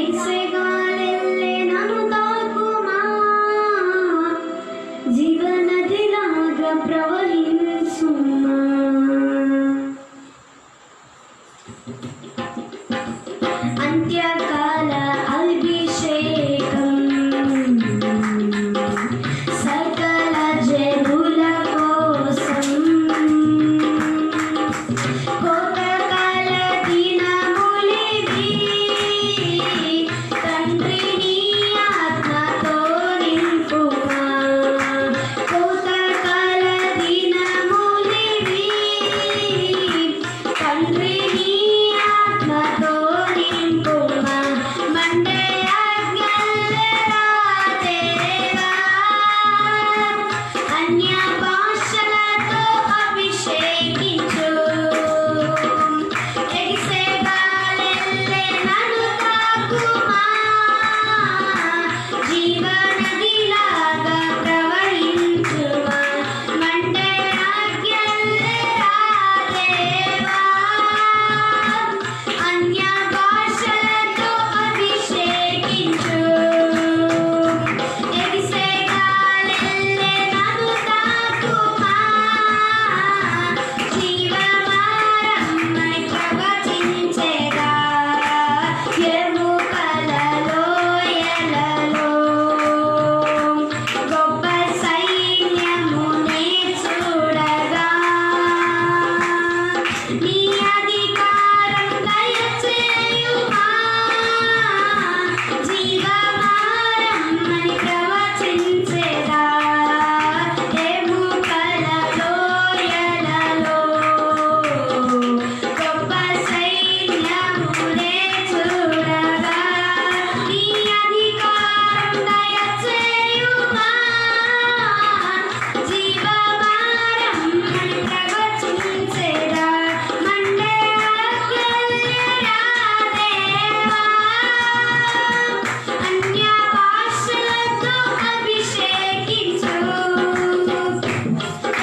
ఎగిసేగాలెల్లే నన్ను తాకుమా, జీవనదిలాగా ప్రవహించుమా. అంత్యకాల అభిషేకం సకల జనుల కోసం, కోతకాల దినములివి, తండ్రి నీ ఆత్మతో నింపుమా. కోతకాల దినములివి, తండ్రి నీ ఆత్మతో నింపుమా. మండే ఆజ్ఞలరా దేవా, అన్య భాషలతో అభిషేకించు. ఎగిసేగాలెల్లే నన్ను తాకుమా, జీవనదిలాగా ప్రవహించుమా. మండే ఆజ్ఞలరా దేవా, అన్య భాషలతో అభిషేకించు. ఎగిసేగాలెల్లే నన్ను తాకుమా, జీవమారమ్మై ప్రవచించెదా. ఎముకల లోయలలో గొప్ప సైన్యమునే చూడగా, నీ అధికారం దయచేయుమా. జీవమారమ్మై ప్రవచించెదా. ఎముకల లోయలలో గొప్ప సైన్యమునే చూడగా, నీ అధికారం దయచేయుమా. జీవమారమ్మై ప్రవచించెదా. మండే ఆజ్ఞలరా దేవా, అన్య భాషలతో అభిషేకించు.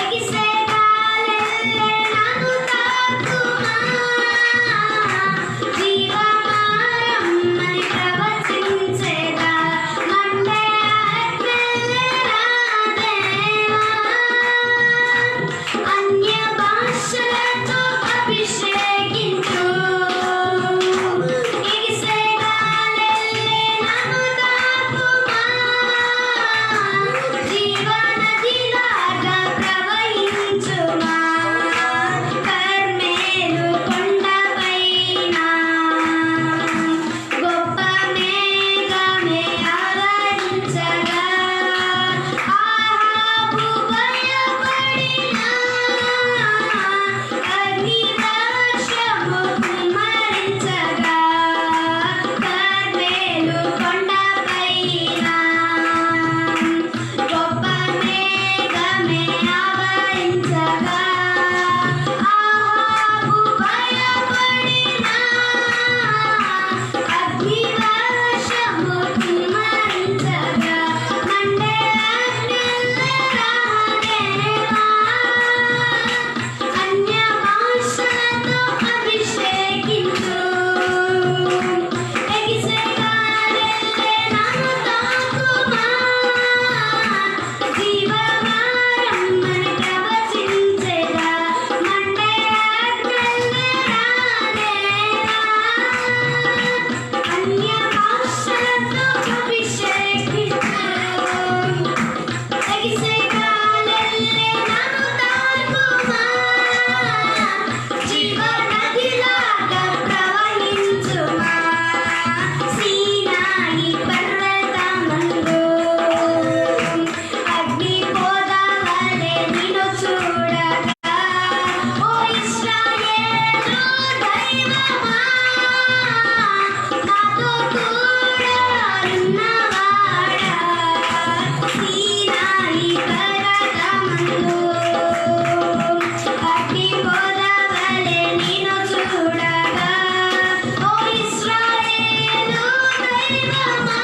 ఎగిసేగాలెల్లే నన్ను తాకుమా, జీవమారమ్మై ప్రవచించెదా. మండే ఆజ్ఞలరా దేవా, అన్య భాషలతో అభిషేకించు. ఎగిసేగాలెల్లే నన్ను తాకుమా, జీవనదిలాగా ప్రవహించుమా. కర్మెలు కొండపైన గొప్ప మేఘమే ఆవరించగా, ఆహాబు భయపడిన, అగ్నివర్షము కుమ్మరించగా. కర్మెలు కొండపైన గొప్ప మేఘమే ఆవరించగా, ఆహాబు భయపడిన, అగ్నివర్షము కుమ్మరించగా. మండే ఆజ్ఞలరా దేవా, అన్య భాషలతో అభిషేకించు. ఎగిసేగాలెల్లే నన్ను తాకుమా, జీవమారమ్మై ప్రవచించెదా. మండే ఆజ్ఞలరా దేవా, అన్య భాషలతో అభిషేకించు. ఎగిసేగాలెల్లే నన్ను తాకుమా, జీవనదిలాగా ప్రవహించుమా. సీనాయి పర్వతమందు అగ్నిపోదవలె నిన్ను చూడగా, ఓ ఇశ్రాయేలు దైవమా, నాతో కూడా ఉన్నవాడా. సీనాయి పర్వతమందు అగ్నిపోదవలె నిన్ను చూడగా, ఓ ఇశ్రాయేలు దైవమా,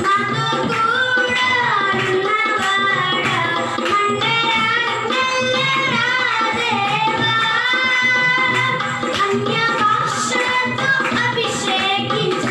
నాతో కూడా ఉన్నవాడా. మండే ఆజ్ఞలరా దేవా, అన్య భాషలతో అభిషేకించు.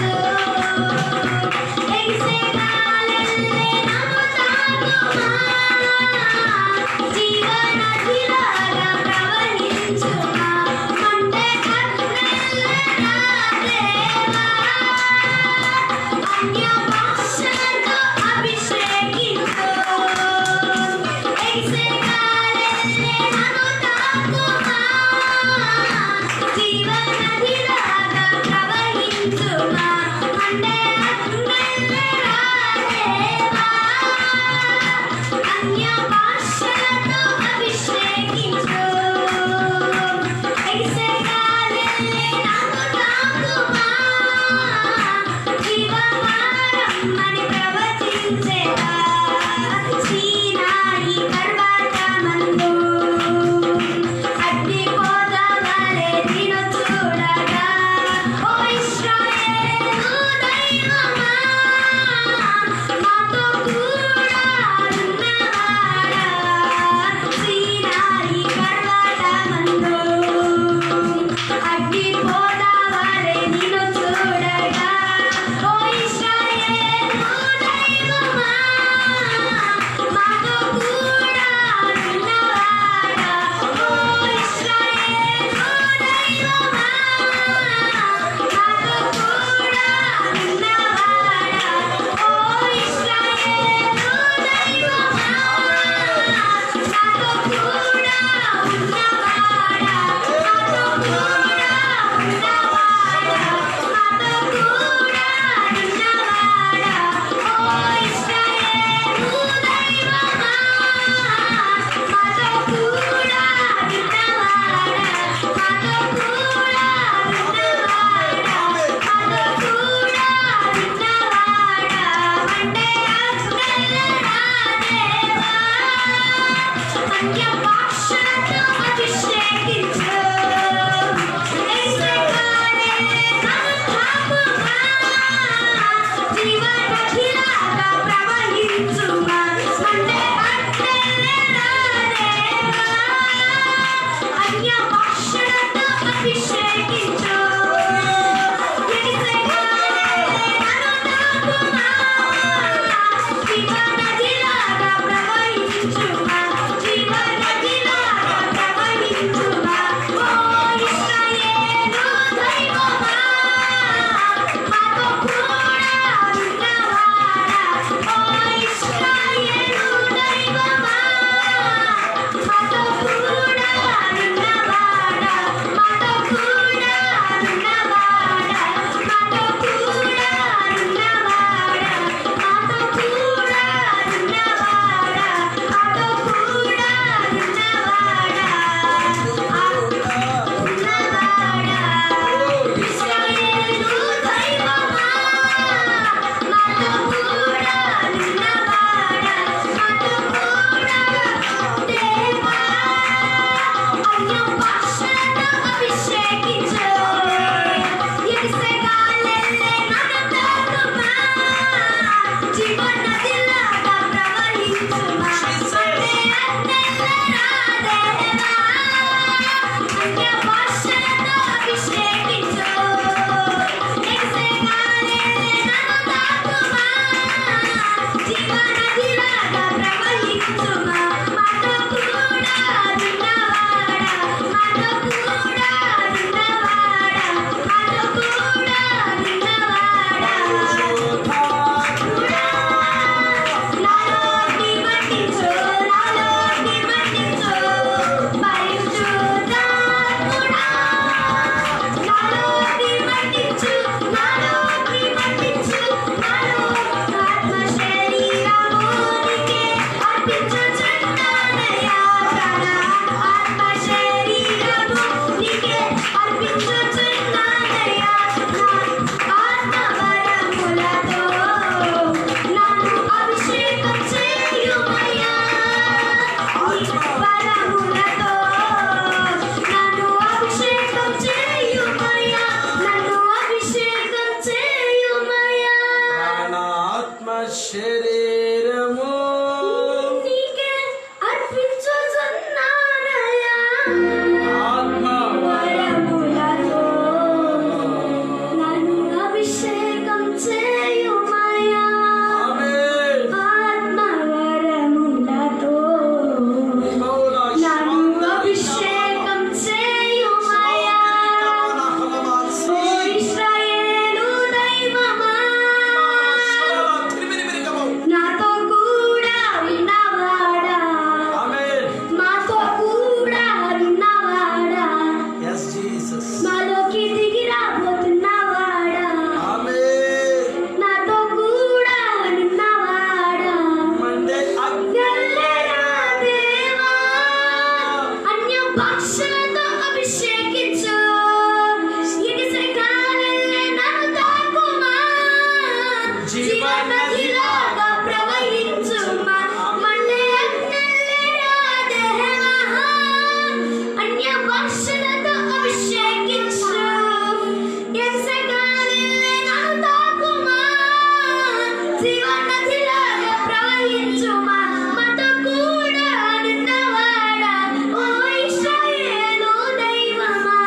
నదిలాగా ప్రవహించుమా మాతో కూడా నిన్నవాడా ఓ ఇశ్రాయేలు దైవమా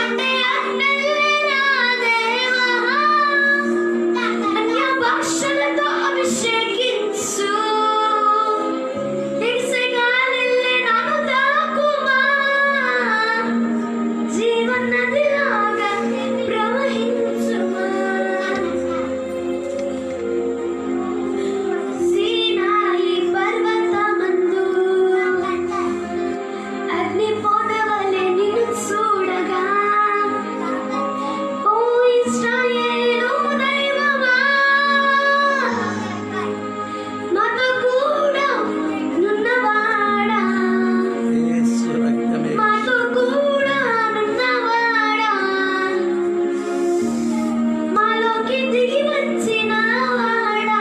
అంటే అన్నెల్లరా దేవా అన్య భాషలతో అభిషేకించు ఎగిసే గాలిల్లే నాను తాకుమా జీవనదిలాగా ప్రవహించుమా సీనాయి పర్వతమందు అగ్ని పొదవలె నిన్ను చూడగా ఓ ఇశ్రాయేలు దైవమా మాతో కూడా నున్నవాడా యేసు రక్తమే మాతో కూడా నున్నవాడా మాలోకి దిగి వచ్చిన వాడా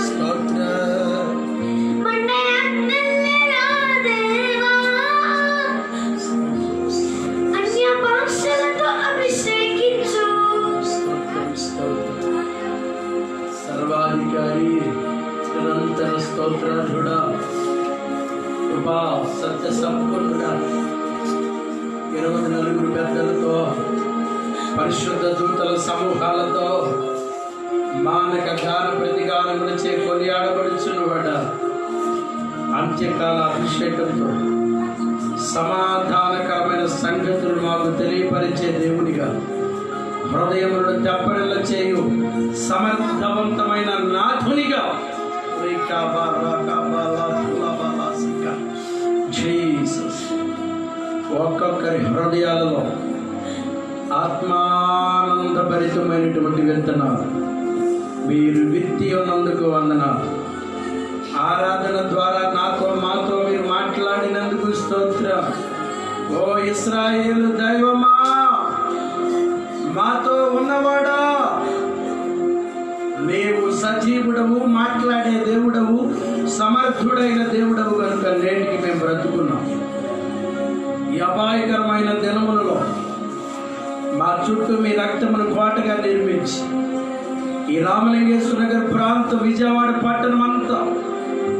స్తోత్రం. మండే అన్నెల్లరా దేవా అన్య భాషలతో అభిషేకించు స్తోత్రం, స్తోత్రం. సర్వాధికారి నిరంతర స్తోత్రార్హుడా కృపా సత్య సంపూర్ణుడా 24 పెద్దలతో పరిశుద్ధ దూతల సమూహాలతో మానక గాన ప్రతిగానములచే కొనియాడబడుచున్నవాడ అంత్యకాల అభిషేకంతో సమాధానకరమైన సంగతులు మాకు తెలియపరిచే దేవునిగా హృదయములను తెప్పరిల్ల చేయు సమర్థవంతమైన నాథునిగా జీసస్ ఒక్కొక్కరి హృదయాలలో ఆత్మానందభరితమైనటువంటి విత్తనాలు మీరు విత్తి ఉన్నందుకు వందనాలు. ఆరాధన ద్వారా మాతో మీరు మాట్లాడినందుకు స్తోత్రం. ఓ ఇశ్రాయేలు దైవమా మాతో ఉన్నవాడా నీవు సజీవుడవు, మాట్లాడే దేవుడవు, సమర్థుడైన దేవుడవు కనుక నేటికి మేము బ్రతుకున్నాం. ఈ అపాయకరమైన దినములలో మా చుట్టూ మీ రక్తమును కోటగా నిర్మించి ఈ రామలింగేశ్వర నగర్ ప్రాంత విజయవాడ పట్టణం అంతా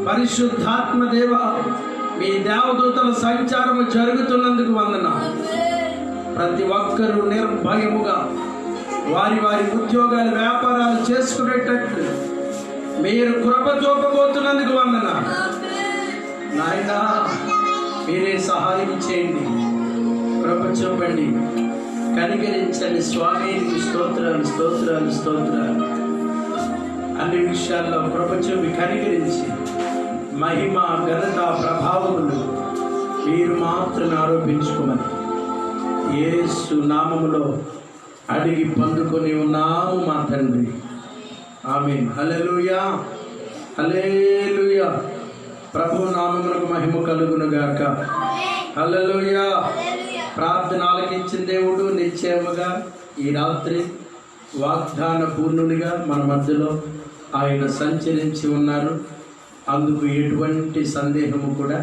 పరిశుద్ధాత్మ దేవ మీ దేవదూతల సంచారము జరుగుతున్నందుకు వందనాలు. ప్రతి ఒక్కరూ నిర్భయముగా వారి వారి ఉద్యోగాలు వ్యాపారాలు చేసుకునేటట్లు మీరు కృప చూపబోతున్నందుకు వందనాలు. నాయనా మీరే సహాయం చేయండి, కృప చూపండి, కనికరించండి స్వామి. స్తోత్రాలు స్తోత్రాలు స్తోత్రాలు. అన్ని విషయాల్లో కృప చూపి కనికరించి మహిమ ఘనత ప్రభావములు మీరు మాత్రమే ఆరోపించుకోమని యేసు నామములో అడిగి పొందుకొని ఉన్నాము మా తండ్రి. ఆమేన్. హల్లెలూయా హల్లెలూయా. ప్రభు నామమునకు మహిమ కలుగును గాక. హల్లెలూయా. ప్రార్థన ఆలకించిన దేవుడు నిశ్చయముగా ఈ రాత్రి వాగ్దాన పూర్ణునిగా మన మధ్యలో ఆయన సంచరించి ఉన్నారు. అందుకు ఎటువంటి సందేహము కూడా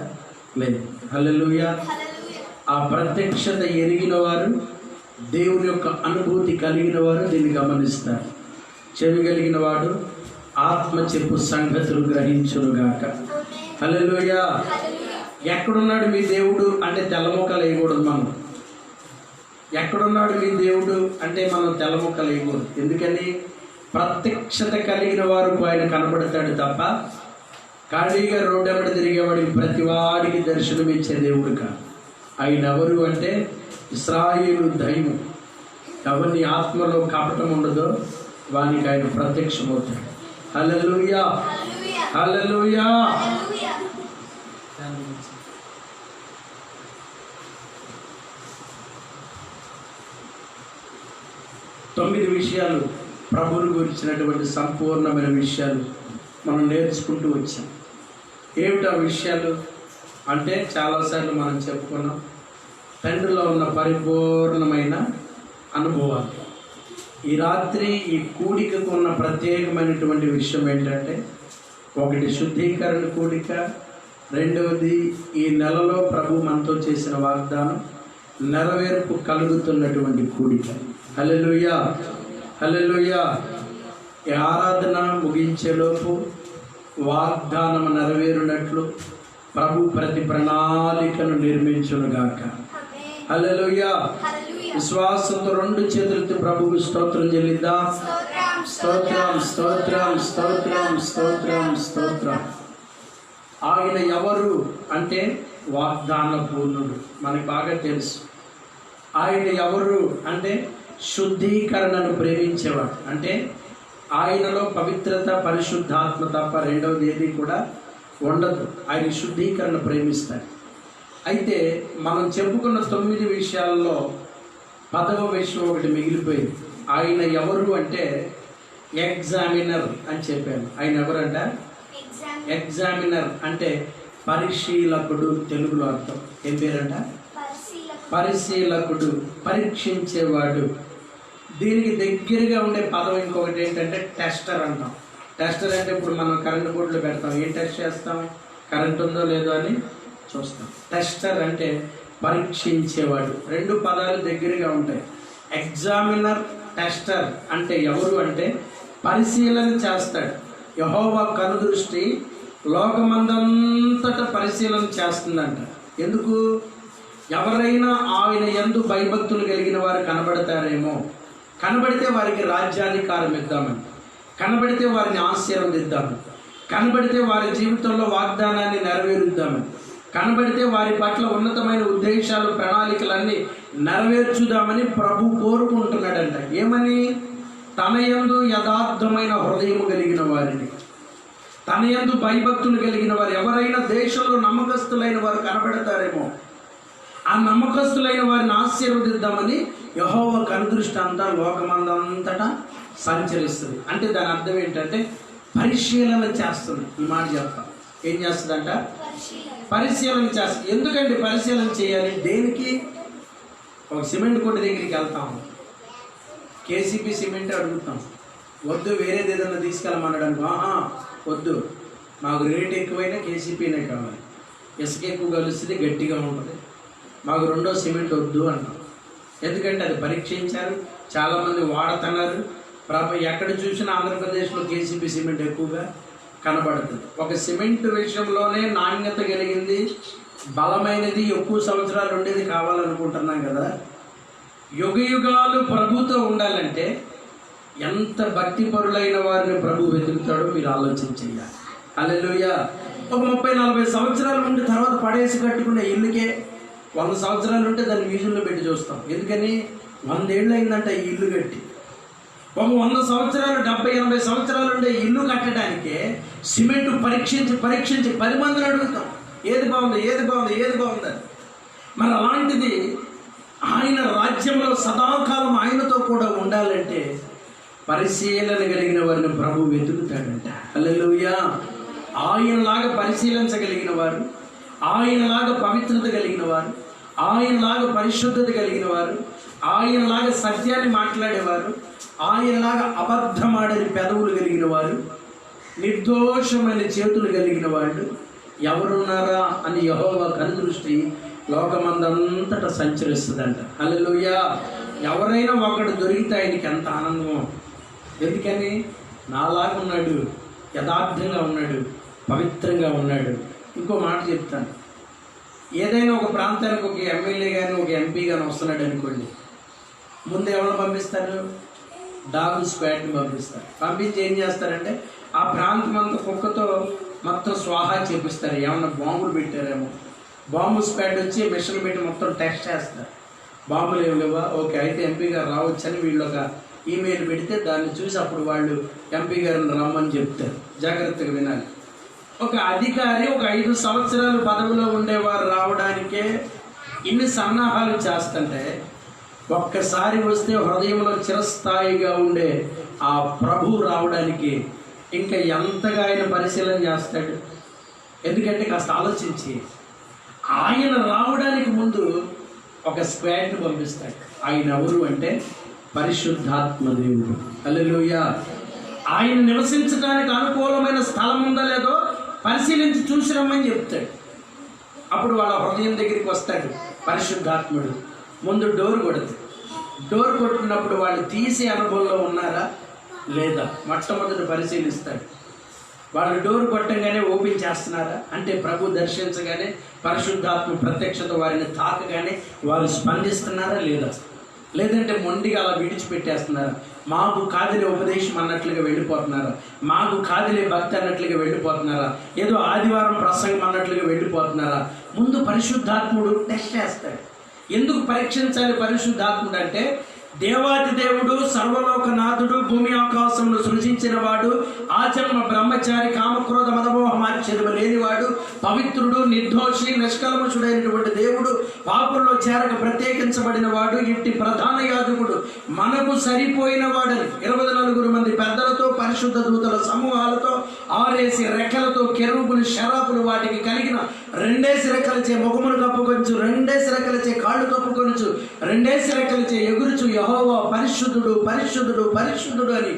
లేదు. హల్లెలూయా. ఆ ప్రత్యక్షత ఎరిగిన వారు, దేవుని యొక్క అనుభూతి కలిగిన వారు దీన్ని గమనిస్తారు. చెవి కలిగిన వాడు ఆత్మ చెప్పు సంగతులు గ్రహించునుగాక. హల్లెలూయా. ఎక్కడున్నాడు మీ దేవుడు అంటే తెల్లముక్కలు వేయకూడదు. మనం ఎక్కడున్నాడు మీ దేవుడు అంటే మనం తెల్లముక్కలు వేయకూడదు. ఎందుకని ప్రత్యక్షత కలిగిన వారు ఆయన కనబడతాడు తప్ప ఖాళీగా రోడ్డు వెంబడి తిరిగేవాడికి ప్రతి వాడికి దర్శనమిచ్చే దేవుడు కాదు. ఆయన ఎవరు అంటే ఇశ్రాయేలు దైవం. ఎవరిని ఆత్మలో కపటం ఉండదో వానికి ఆయన ప్రత్యక్షమవుతాడు. హల్లెలూయా హల్లెలూయా. తొమ్మిది విషయాలు ప్రభువుని గురించినటువంటి సంపూర్ణమైన విషయాలు మనం నేర్చుకుంటూ వచ్చాం. ఏమిటా విషయాలు అంటే చాలాసార్లు మనం చెప్పుకున్నాం. తండ్రిలో ఉన్న పరిపూర్ణమైన అనుభవాలు. ఈ రాత్రి ఈ కూడికకు ఉన్న ప్రత్యేకమైనటువంటి విషయం ఏంటంటే, ఒకటి శుద్ధీకరణ కూడిక, రెండవది ఈ నెలలో ప్రభు మనతో చేసిన వాగ్దానం నెరవేర్పు కలుగుతున్నటువంటి కూడిక. హల్లెలూయా హల్లెలూయా. ఈ ఆరాధన ముగించేలోపు వాగ్దానం నెరవేరునట్లు ప్రభు ప్రతి ప్రణాళికను నిర్మించునుగాక. ఆమేన్. హల్లెలూయా. హల్లెలూయా. విశ్వాసంతో రెండు చేతులతో ప్రభువుకు స్తోత్రం చెల్లిద్దాం. స్తోత్రం స్తోత్రం స్తోత్రం స్తోత్రం స్తోత్రం స్తోత్రం. ఆయన ఎవరు అంటే వాగ్దాన పూర్ణుడు, మనకి బాగా తెలుసు. ఆయన ఎవరు అంటే శుద్ధీకరణను ప్రేమించేవాడు, అంటే ఆయనలో పవిత్రత పరిశుద్ధాత్మ తప్ప రెండవది ఏది కూడా ఉండదు. ఆయన శుద్ధీకరణ ప్రేమిస్తాడు. అయితే మనం చెప్పుకున్న 9 విషయాల్లో 10వ విషయం ఒకటి మిగిలిపోయింది. ఆయన ఎవరు అంటే ఎగ్జామినర్ అని చెప్పాను. ఆయన ఎవరంట? ఎగ్జామ్ ఎగ్జామినర్ అంటే పరిశీలకుడు, తెలుగులో అర్థం ఏం పేరంట? పరిశీలకుడు, పరీక్షించేవాడు. దీనికి దగ్గరగా ఉండే పదం ఇంకొకటి ఏంటంటే టెస్టర్ అంటాం. టెస్టర్ అంటే ఇప్పుడు మనం కరెంటు బోర్డులో పెడతాం, ఏం టెస్ట్ చేస్తాం? కరెంట్ ఉందో లేదో అని చూస్తాం. టెస్టర్ అంటే పరీక్షించేవాడు. రెండు పదాలు దగ్గరగా ఉంటాయి. ఎగ్జామినర్, టెస్టర్ అంటే ఎవరు అంటే పరిశీలన చేస్తాడు. యెహోవా కనుదృష్టి లోకమందంతటా పరిశీలన చేస్తుందంట. ఎందుకు? ఎవరైనా ఆయన యందు భయభక్తులు కలిగిన వారు కనబడతారేమో, కనబడితే వారికి రాజ్యాధికారం ఇద్దామని, కనబడితే వారిని ఆశీర్వదిద్దామని, కనబడితే వారి జీవితంలో వాగ్దానాన్ని నెరవేరుద్దామని, కనబడితే వారి పట్ల ఉన్నతమైన ఉద్దేశాలు ప్రణాళికలన్నీ నెరవేర్చుదామని ప్రభు కోరుకుంటున్నాడంట. ఏమని? తన యందు యథార్థమైన హృదయం కలిగిన వారిని, తన యందు భయభక్తులు కలిగిన వారు, ఎవరైనా దేశంలో నమ్మకస్తులైన వారు కనబడతారేమో, ఆ నమ్మకస్తులైన వారిని ఆశీర్వదిద్దామని యెహోవా కనుదృష్టి అంతా లోకమందంతటా సంచరిస్తుంది. అంటే దాని అర్థం ఏంటంటే పరిశీలన చేస్తుంది. ఈ మాట చెప్తాం. ఏం చేస్తుందంట? పరిశీలన చేస్తుంది. ఎందుకంటే పరిశీలన చేయాలి? దేనికి? ఒక సిమెంట్ కొట్టు దగ్గరికి వెళ్తాం, కేసీపీ సిమెంట్ అడుగుతాం, వద్దు వేరేది ఏదైనా తీసుకెళ్ళమన్నాడు. వద్దు, మాకు రేట్ ఎక్కువైనా కేసీపీనే కావాలి, ఇసుక ఎక్కువ కలుస్తుంది, గట్టిగా ఉంటుంది, మాకు రెండో సిమెంట్ వద్దు అన్నాం. ఎందుకంటే అది పరీక్షించారు, చాలామంది వాడుతున్నారు. ఎక్కడ చూసినా ఆంధ్రప్రదేశ్లో కేసీపీ సిమెంట్ ఎక్కువగా కనబడుతుంది. ఒక సిమెంట్ విషయంలోనే నాణ్యత కలిగింది, బలమైనది, ఎక్కువ సంవత్సరాలు ఉండేది కావాలనుకుంటున్నాం కదా. యుగ యుగాలు ప్రభుతో ఉండాలంటే ఎంత భక్తిపరులైన వారిని ప్రభు వెతుకుతాడో మీరు ఆలోచన చేయాలి. హల్లెలూయా. ఒక 30-40 సంవత్సరాలు ఉండి తర్వాత పడేసి కట్టుకునే ఇల్లుకే 100 సంవత్సరాలు ఉంటే దాన్ని మ్యూజియంలో పెట్టి చూస్తాం. ఎందుకని? 100 ఏళ్ళు అయిందంట ఈ ఇల్లు కట్టి. ఒక 100 సంవత్సరాలు 70-80 సంవత్సరాలు ఉండే ఇల్లు కట్టడానికే సిమెంట్ పరీక్షించి 10 మందిని అడుగుతాం, ఏది బాగుంది, ఏది బాగుంది, ఏది బాగుందని. మరి అలాంటిది ఆయన రాజ్యంలో సదాకాలం ఆయనతో కూడా ఉండాలంటే పరిశీలన కలిగిన వారిని ప్రభు వెతుకుతాడంట. హల్లెలూయా. ఆయనలాగా పరిశీలించగలిగిన వారు, ఆయనలాగా పవిత్రత కలిగిన వారు, ఆయనలాగా పరిశుద్ధత కలిగిన వారు, ఆయనలాగా సత్యాన్ని మాట్లాడేవారు, ఆయనలాగా అబద్ధమాడని పెదవులు కలిగిన వారు, నిర్దోషమైన చేతులు కలిగిన వాళ్ళు ఎవరున్నారా అని యెహోవా కనుదృష్టి లోకమందంతటా సంచరిస్తుందంట. హల్లెలూయా. ఎవరైనా ఒకడు దొరికితే ఆయనకి ఎంత ఆనందమో. ఎందుకని? నాలాగా ఉన్నాడు, యథార్థంగా ఉన్నాడు, పవిత్రంగా ఉన్నాడు. ఇంకో మాట చెప్తాను. ఏదైనా ఒక ప్రాంతానికి ఒక ఎమ్మెల్యే కానీ ఒక ఎంపీ కానీ వస్తున్నాడు అనుకోండి, ముందు ఎవరిని పంపిస్తారు? డాగ్ స్క్వాడ్ని పంపిస్తారు. పంపించి ఏం చేస్తారంటే ఆ ప్రాంతం అంతా కుక్కతో మొత్తం స్వాహా చేపిస్తారు. ఏమన్నా బాంబులు పెట్టారేమో, బాంబు స్క్వాడ్ వచ్చి మిషన్లు పెట్టి మొత్తం టెస్ట్ చేస్తారు. బాంబులు ఏమి లేవా, ఓకే అయితే ఎంపీ గారు రావచ్చని వీళ్ళు ఒక ఈమెయిల్ పెడితే దాన్ని చూసి అప్పుడు వాళ్ళు ఎంపీ గారిని రమ్మని చెప్తారు. జాగ్రత్తగా వినాలి. ఒక అధికారి ఒక 5 సంవత్సరాలు పదవిలో ఉండేవారు రావడానికే ఇన్ని సన్నాహాలు చేస్తుంటే ఒక్కసారి వస్తే హృదయంలో చిరస్థాయిగా ఉండే ఆ ప్రభు రావడానికి ఇంకా ఎంతగా ఆయన పరిశీలన చేస్తాడు. ఎందుకంటే కాస్త ఆలోచించి ఆయన రావడానికి ముందు ఒక స్క్వాడ్ని పంపిస్తాడు. ఆయన ఎవరు అంటే పరిశుద్ధాత్మ దేవుడు. హల్లెలూయా. ఆయన నివసించడానికి అనుకూలమైన స్థలం ఉందో లేదో పరిశీలించి చూసి రమ్మని చెప్తాడు. అప్పుడు వాళ్ళ హృదయం దగ్గరికి వస్తాడు పరిశుద్ధాత్ముడు. ముందు డోర్ కొడుతుంది. డోర్ కొట్టినప్పుడు వాళ్ళు తీసే అనుభవంలో ఉన్నారా, లేదా మొట్టమొదటి పరిశీలిస్తాడు. వాళ్ళు డోర్ కొట్టంగానే ఓపెన్ చేస్తున్నారా అంటే ప్రభు దర్శించగానే పరిశుద్ధాత్మ ప్రత్యక్షత వారిని తాకగానే వారు స్పందిస్తున్నారా లేదా, లేదంటే మొండిగా అలా విడిచిపెట్టేస్తున్నారా, మాకు కాదిలే ఉపదేశం అన్నట్లుగా వెళ్ళిపోతున్నారా, మాకు కాదిలే భక్తి అన్నట్లుగా వెళ్ళిపోతున్నారా, ఏదో ఆదివారం ప్రసంగం అన్నట్లుగా వెళ్ళిపోతున్నారా. ముందు పరిశుద్ధాత్ముడు టెస్ట్ చేస్తాడు. ఎందుకు పరీక్షించాలి పరిశుద్ధాత్ముడు అంటే, దేవాది దేవుడు, సర్వలోకనాథుడు, భూమి ఆకాశమును సృజించిన వాడు, ఆచరణ బ్రహ్మచారి, కామక్రోధ మదమోహమాశ్చర్యము లేనివాడు, పవిత్రుడు, నిర్దోషి, నిష్కల్మషుడైనటువంటి దేవుడు, పాపుల్లో చేరక ప్రత్యేకించబడిన వాడు, ఇంటి ప్రధాన యాజకుడు, మనకు సరిపోయిన వాడని 24 మంది పెద్దలతో, పరిశుద్ధ దూతల సమూహాలతో, 6 రెక్కలతో, కెరూబులు, శరాపులు వాటికి కలిగిన 2 రెక్కలచే ముఖమును కప్పుకొంచు, 2 రెక్కలచే కాళ్ళు కప్పుకొనుచు, 2 రెక్కలచే ఎగురుచు, యెహోవా పరిశుద్ధుడు పరిశుద్ధుడు పరిశుద్ధుడు అని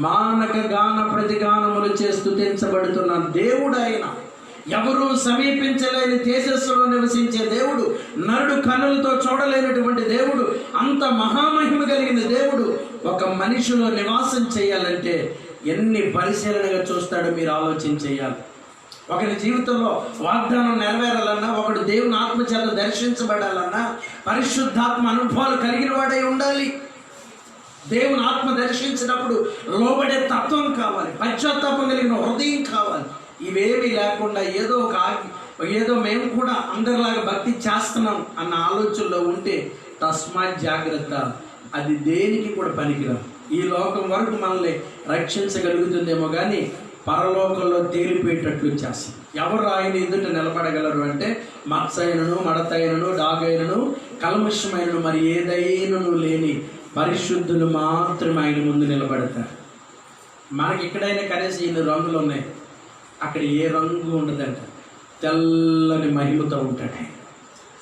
మానక గాన ప్రతిగానములు చేస్తూ స్తుతించబడుతున్న దేవుడు ఆయన. ఎవరు సమీపించలేని తేజస్సులో నివసించే దేవుడు, నరుడు కన్నులతో చూడలేనటువంటి దేవుడు, అంత మహామహిమ కలిగిన దేవుడు ఒక మనిషిలో నివాసం చేయాలంటే ఎన్ని పరిశీలనగా చూస్తాడో మీరు ఆలోచన చేయాలి. ఒకరి జీవితంలో వాగ్దానం నెరవేరాలన్నా, ఒకడు దేవుని ఆత్మచేత దర్శించబడాలన్నా పరిశుద్ధాత్మ అనుభవాలు కలిగిన వాడై ఉండాలి. దేవుని ఆత్మ దర్శించినప్పుడు లోబడే తత్వం కావాలి, పశ్చాత్తాపం కలిగిన హృదయం కావాలి. ఇవేమీ లేకుండా ఏదో మేము కూడా అందరిలాగా భక్తి చేస్తున్నాం అన్న ఆలోచనలో ఉంటే తస్మాత్ జాగ్రత్త, అది దేనికి కూడా పనికిరాదు. ఈ లోకం వరకు మనల్ని రక్షించగలుగుతుందేమో కానీ పరలోకంలో తేలిపోయేటట్లు చేస్తాం. ఎవరు ఆయన ఎదుట నిలబడగలరు అంటే మత్సైనను, మడతైనను, డాగైనను, కల్మషమైనను మరి ఏదైనను లేని పరిశుద్ధులు మాత్రమే ఆయన ముందు నిలబడతారు. మనకి ఎక్కడైనా కనీసం 2 రంగులు ఉన్నాయి, అక్కడ ఏ రంగు ఉండదంట, తెల్లని మహిమతో ఉంటాడు.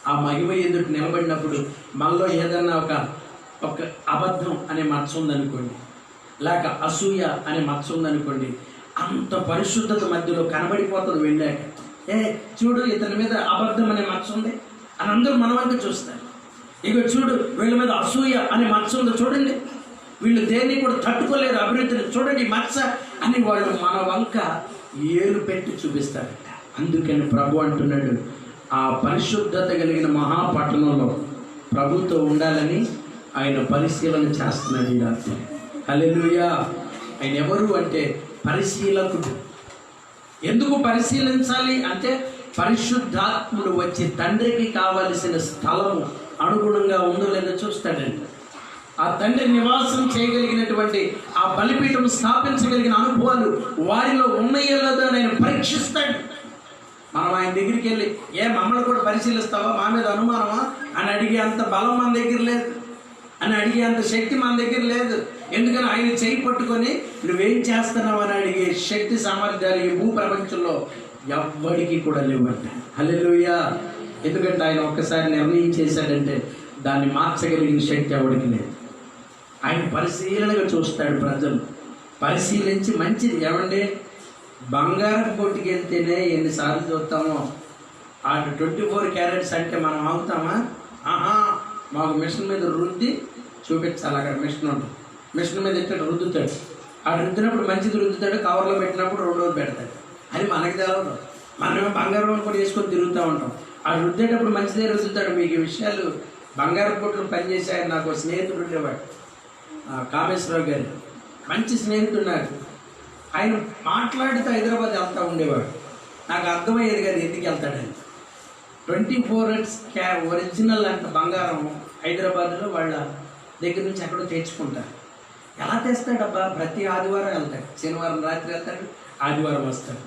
ఆ మహిమ ఎదుట నిలబడినప్పుడు మనలో ఏదన్నా ఒక అబద్ధం అనే మచ్చ ఉందనుకోండి, లేక అసూయ అనే మచ్చ ఉందనుకోండి, అంత పరిశుద్ధత మధ్యలో కనబడిపోతుంది. వెళ్ళాక చూడు ఇతని మీద అబద్ధం అనే మచ్చ ఉంది అని అందరూ మన వంక చూస్తారు. ఇక చూడు వీళ్ళ మీద అసూయ అనే మచ్చ ఉంది చూడండి, వీళ్ళు దేన్ని కూడా తట్టుకోలేరు అభివృద్ధిని చూడండి మచ్చ అని వాళ్ళు మన వంక ఏలు పెట్టి చూపిస్తారట. అందుకని ప్రభు అంటున్నాడు, ఆ పరిశుద్ధత కలిగిన మహాపట్టణంలో ప్రభుతో ఉండాలని ఆయన పరిశీలన చేస్తున్నాడు ఈ రాత్రి. హల్లెలూయా. ఆయన ఎవరు అంటే పరిశీలకుడు. ఎందుకు పరిశీలించాలి అంటే పరిశుద్ధాత్ముడు వచ్చి తండ్రికి కావలసిన స్థలము అనుగుణంగా ఉందో లేదో చూస్తాడండి. ఆ తండ్రి నివాసం చేయగలిగినటువంటి ఆ బలిపీఠం స్థాపించగలిగిన అనుభవాలు వారిలో ఉన్నాయో లేదో ఆయన పరీక్షిస్తాడు. మనం ఆయన దగ్గరికి వెళ్ళి మమ్మల్ని కూడా పరిశీలిస్తావా, మా మీద అనుమానమా అని అడిగే అంత బలం మన దగ్గర లేదు, అని అడిగే అంత శక్తి మన దగ్గర లేదు. ఎందుకని ఆయన చేయి పట్టుకొని నువ్వేం చేస్తున్నావు అని అడిగే శక్తి సామర్థ్యాలు ఈ భూప్రపంచంలో ఎవ్వడికి కూడా లేవంట. హల్లెలూయా. ఎందుకంటే ఆయన ఒక్కసారి నిర్ణయం చేశాడంటే దాన్ని మార్చగలిగిన శక్తి ఎవరికి లేదు. ఆయన పరిశీలనగా చూస్తాడు. ప్రజలు పరిశీలించి మంచిది ఏమండి, బంగారం కొట్టుకు వెళ్తేనే ఎన్నిసార్లు చూస్తామో, ఆ 24 క్యారెట్స్ అంటే మనం అవుతామా? మాకు మిషన్ మీద రుద్ది చూపించాలి. అక్కడ మిషన్ ఉంటుంది, మిషన్ మీద ఎక్కడ రుద్దుతాడు. ఆ రుద్దినప్పుడు మంచిది రుద్దుతాడు, కవర్లో పెట్టినప్పుడు 2 రోజులు పెడతాడు. అది మనకి తెలవదు. మనమే బంగారం కూడా వేసుకొని తిరుగుతూ ఉంటాం. ఆ రుద్దేటప్పుడు మంచిదే రుద్దుతాడు. మీకు ఈ విషయాలు బంగారం కొట్లు పనిచేసే ఆయన నాకు స్నేహితుడు ఉండేవాడు, కామేశ్వరరావు గారు. మంచి స్నేహితుడు నాకు. ఆయన మాట్లాడితే హైదరాబాద్ వెళ్తూ ఉండేవాడు. నాకు అర్థమయ్యేది కానీ ఎందుకు వెళ్తాడని. 24 ఒరిజినల్ అంట బంగారం హైదరాబాద్లో వాళ్ళ దగ్గర నుంచి ఎక్కడో తెచ్చుకుంటారు. ఎలా తెస్తాడబ్బా? ప్రతి ఆదివారం వెళ్తాడు. శనివారం రాత్రి వెళ్తాడు, ఆదివారం వస్తాడు.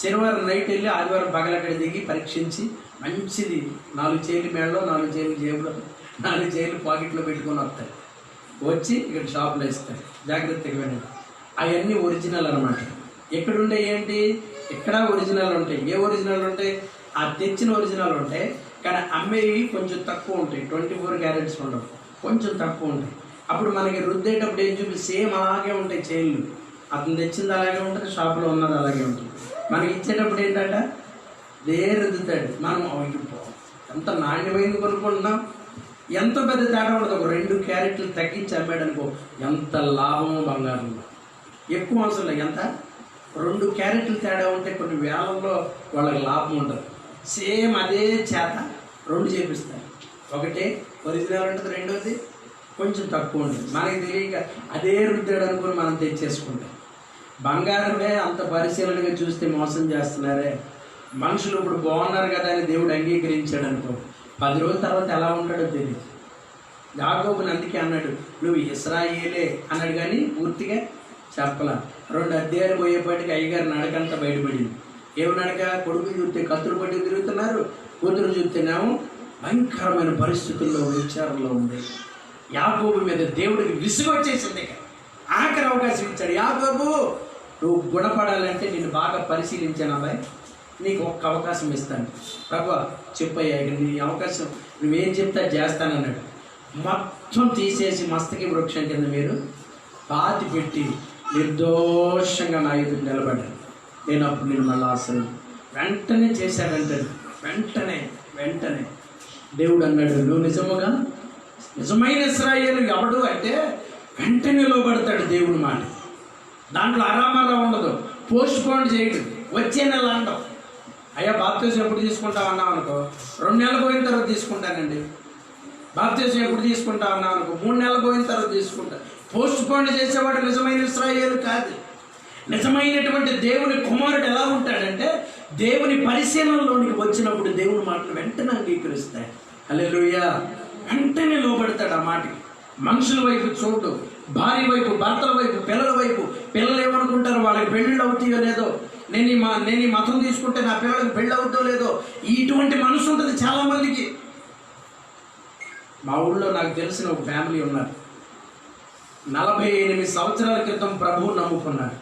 శనివారం నైట్ వెళ్ళి ఆదివారం పగలక్కడ దిగి పరీక్షించి మంచిది 4 చైర్లు మేడలో, 4 చైర్లు జేబులో, 4 చైర్లు పాకెట్లో పెట్టుకొని వస్తాడు. వచ్చి ఇక్కడ షాప్లో ఇస్తాడు. జాగ్రత్తగా వినండి, అవన్నీ ఒరిజినల్ అనమాట. ఎక్కడుండే ఏంటి, ఇక్కడ ఒరిజినల్ ఉంటాయి. ఏ ఒరిజినల్ ఉంటాయి? ఆ తెచ్చిన ఒరిజినల్ ఉంటాయి, కానీ అమ్మేవి కొంచెం తక్కువ ఉంటాయి. 24 క్యారెట్స్ ఉండవు, కొంచెం తక్కువ ఉంటాయి. అప్పుడు మనకి రుద్దేటప్పుడు ఏం చూపి సేమ్ అలాగే ఉంటాయి చైన్లు. అతను తెచ్చింది అలాగే ఉంటుంది, షాప్లో ఉన్నది అలాగే ఉంటుంది. మనకి ఇచ్చేటప్పుడు ఏంటంట రుద్దుతాడు. మనం ఎంత నాణ్యమైనది కొనుక్కుంటున్నాం, ఎంత పెద్ద తేడా ఉండదు. ఒక 2 క్యారెట్లు తగ్గించి అమ్మాడు అనుకో, ఎంత లాభమో బంగారంలో. ఎక్కువ అవసరం లేదు. ఎంత 2 క్యారెట్లు తేడా ఉంటే కొన్ని వేలల్లో వాళ్ళకి లాభం ఉండదు. సేమ్ అదే చేత 2 చేపిస్తారు. ఒకటే ఒరిజినల్ ఉంటుంది, రెండోది కొంచెం తక్కువ ఉంటుంది. మనకి తెలియక అదే రుద్దాడు అనుకుని మనం తెచ్చేసుకుంటాం. బంగారమే అంత పరిశీలనగా చూస్తే మోసం చేస్తున్నారే. మనుషులు ఇప్పుడు బాగున్నారు కదా అని దేవుడు అంగీకరించాడు అనుకో, 10 రోజుల తర్వాత ఎలా ఉంటాడో తెలియదు. యాకోబుని అందుకే అన్నాడు, నువ్వు ఇశ్రాయేలే అన్నాడు, కానీ పూర్తిగా చెప్పలా. 2 అధ్యాయాలు పోయేపాటికి అయ్యగారు నడకంతా బయటపడింది. ఏమి నడక? కొడుకు చూస్తే కత్తులు పట్టి తిరుగుతున్నారు, కూతురు చూస్తేనేమో భయంకరమైన పరిస్థితుల్లో విచారంలో ఉంది. యాకోబు మీద దేవుడికి విసుగు వచ్చేసింది. ఆఖరి అవకాశం ఇచ్చాడు. యాకోబు, నువ్వు గుణపడాలంటే నేను బాగా పరిశీలించాను అబ్బాయి, నీకు ఒక్క అవకాశం ఇస్తాను. ప్రభా చెప్పయ్యా, ఇక నీ అవకాశం నువ్వేం చెప్తా చేస్తానన్నాడు. మొత్తం తీసేసి మస్తకి వృక్షం కింద మీరు పాతి పెట్టి నిర్దోషంగా నా ఎదురు నిలబడ్డాను. నేను అప్పుడు నేను మళ్ళీ అసలు వెంటనే చేశాడంటే వెంటనే దేవుడు అన్నాడు, నువ్వు నిజముగా నిజమైన ఇశ్రాయేలు ఎవడు అంటే వెంటనే లోబడతాడు దేవుని మాట. దాంట్లో అరామరా ఉండదు, పోస్ట్ పోన్ చేయడు, వచ్చే నెల అంటావు. అయ్యా బాప్తిజం ఎప్పుడు తీసుకుంటావు అన్నావు అనుకో, 2 నెలలు పోయిన తర్వాత తీసుకుంటానండి. బాప్తిజం ఎప్పుడు తీసుకుంటావు అన్నావు అనుకో, 3 నెలలు పోయిన తర్వాత తీసుకుంటా. పోస్ట్ పోన్ చేసేవాడు నిజమైన ఇశ్రాయేలు కాదు. నిజమైనటువంటి దేవుని కుమారుడు ఎలా ఉంటాడంటే దేవుని పరిశీలనలోనికి వచ్చినప్పుడు దేవుని మాటలు వెంటనే అంగీకరిస్తాయి. హల్లెలూయా. వెంటనే లోబడతాడు ఆ మాటకి. మనుషుల వైపు చూడు, భార్య వైపు, భర్తల వైపు, పిల్లల వైపు. పిల్లలు ఏమనుకుంటారు, వాళ్ళకి పెళ్ళిళ్ళు అవుతాయో లేదో, నేను ఈ మతం తీసుకుంటే నా పిల్లలకి పెళ్ళి అవుతుందో లేదో, ఇటువంటి మనసు ఉంటుంది చాలామందికి. మా ఊళ్ళో నాకు తెలిసిన ఒక ఫ్యామిలీ ఉన్నారు. 48 సంవత్సరాల క్రితం ప్రభువు నమ్ముకున్నారు.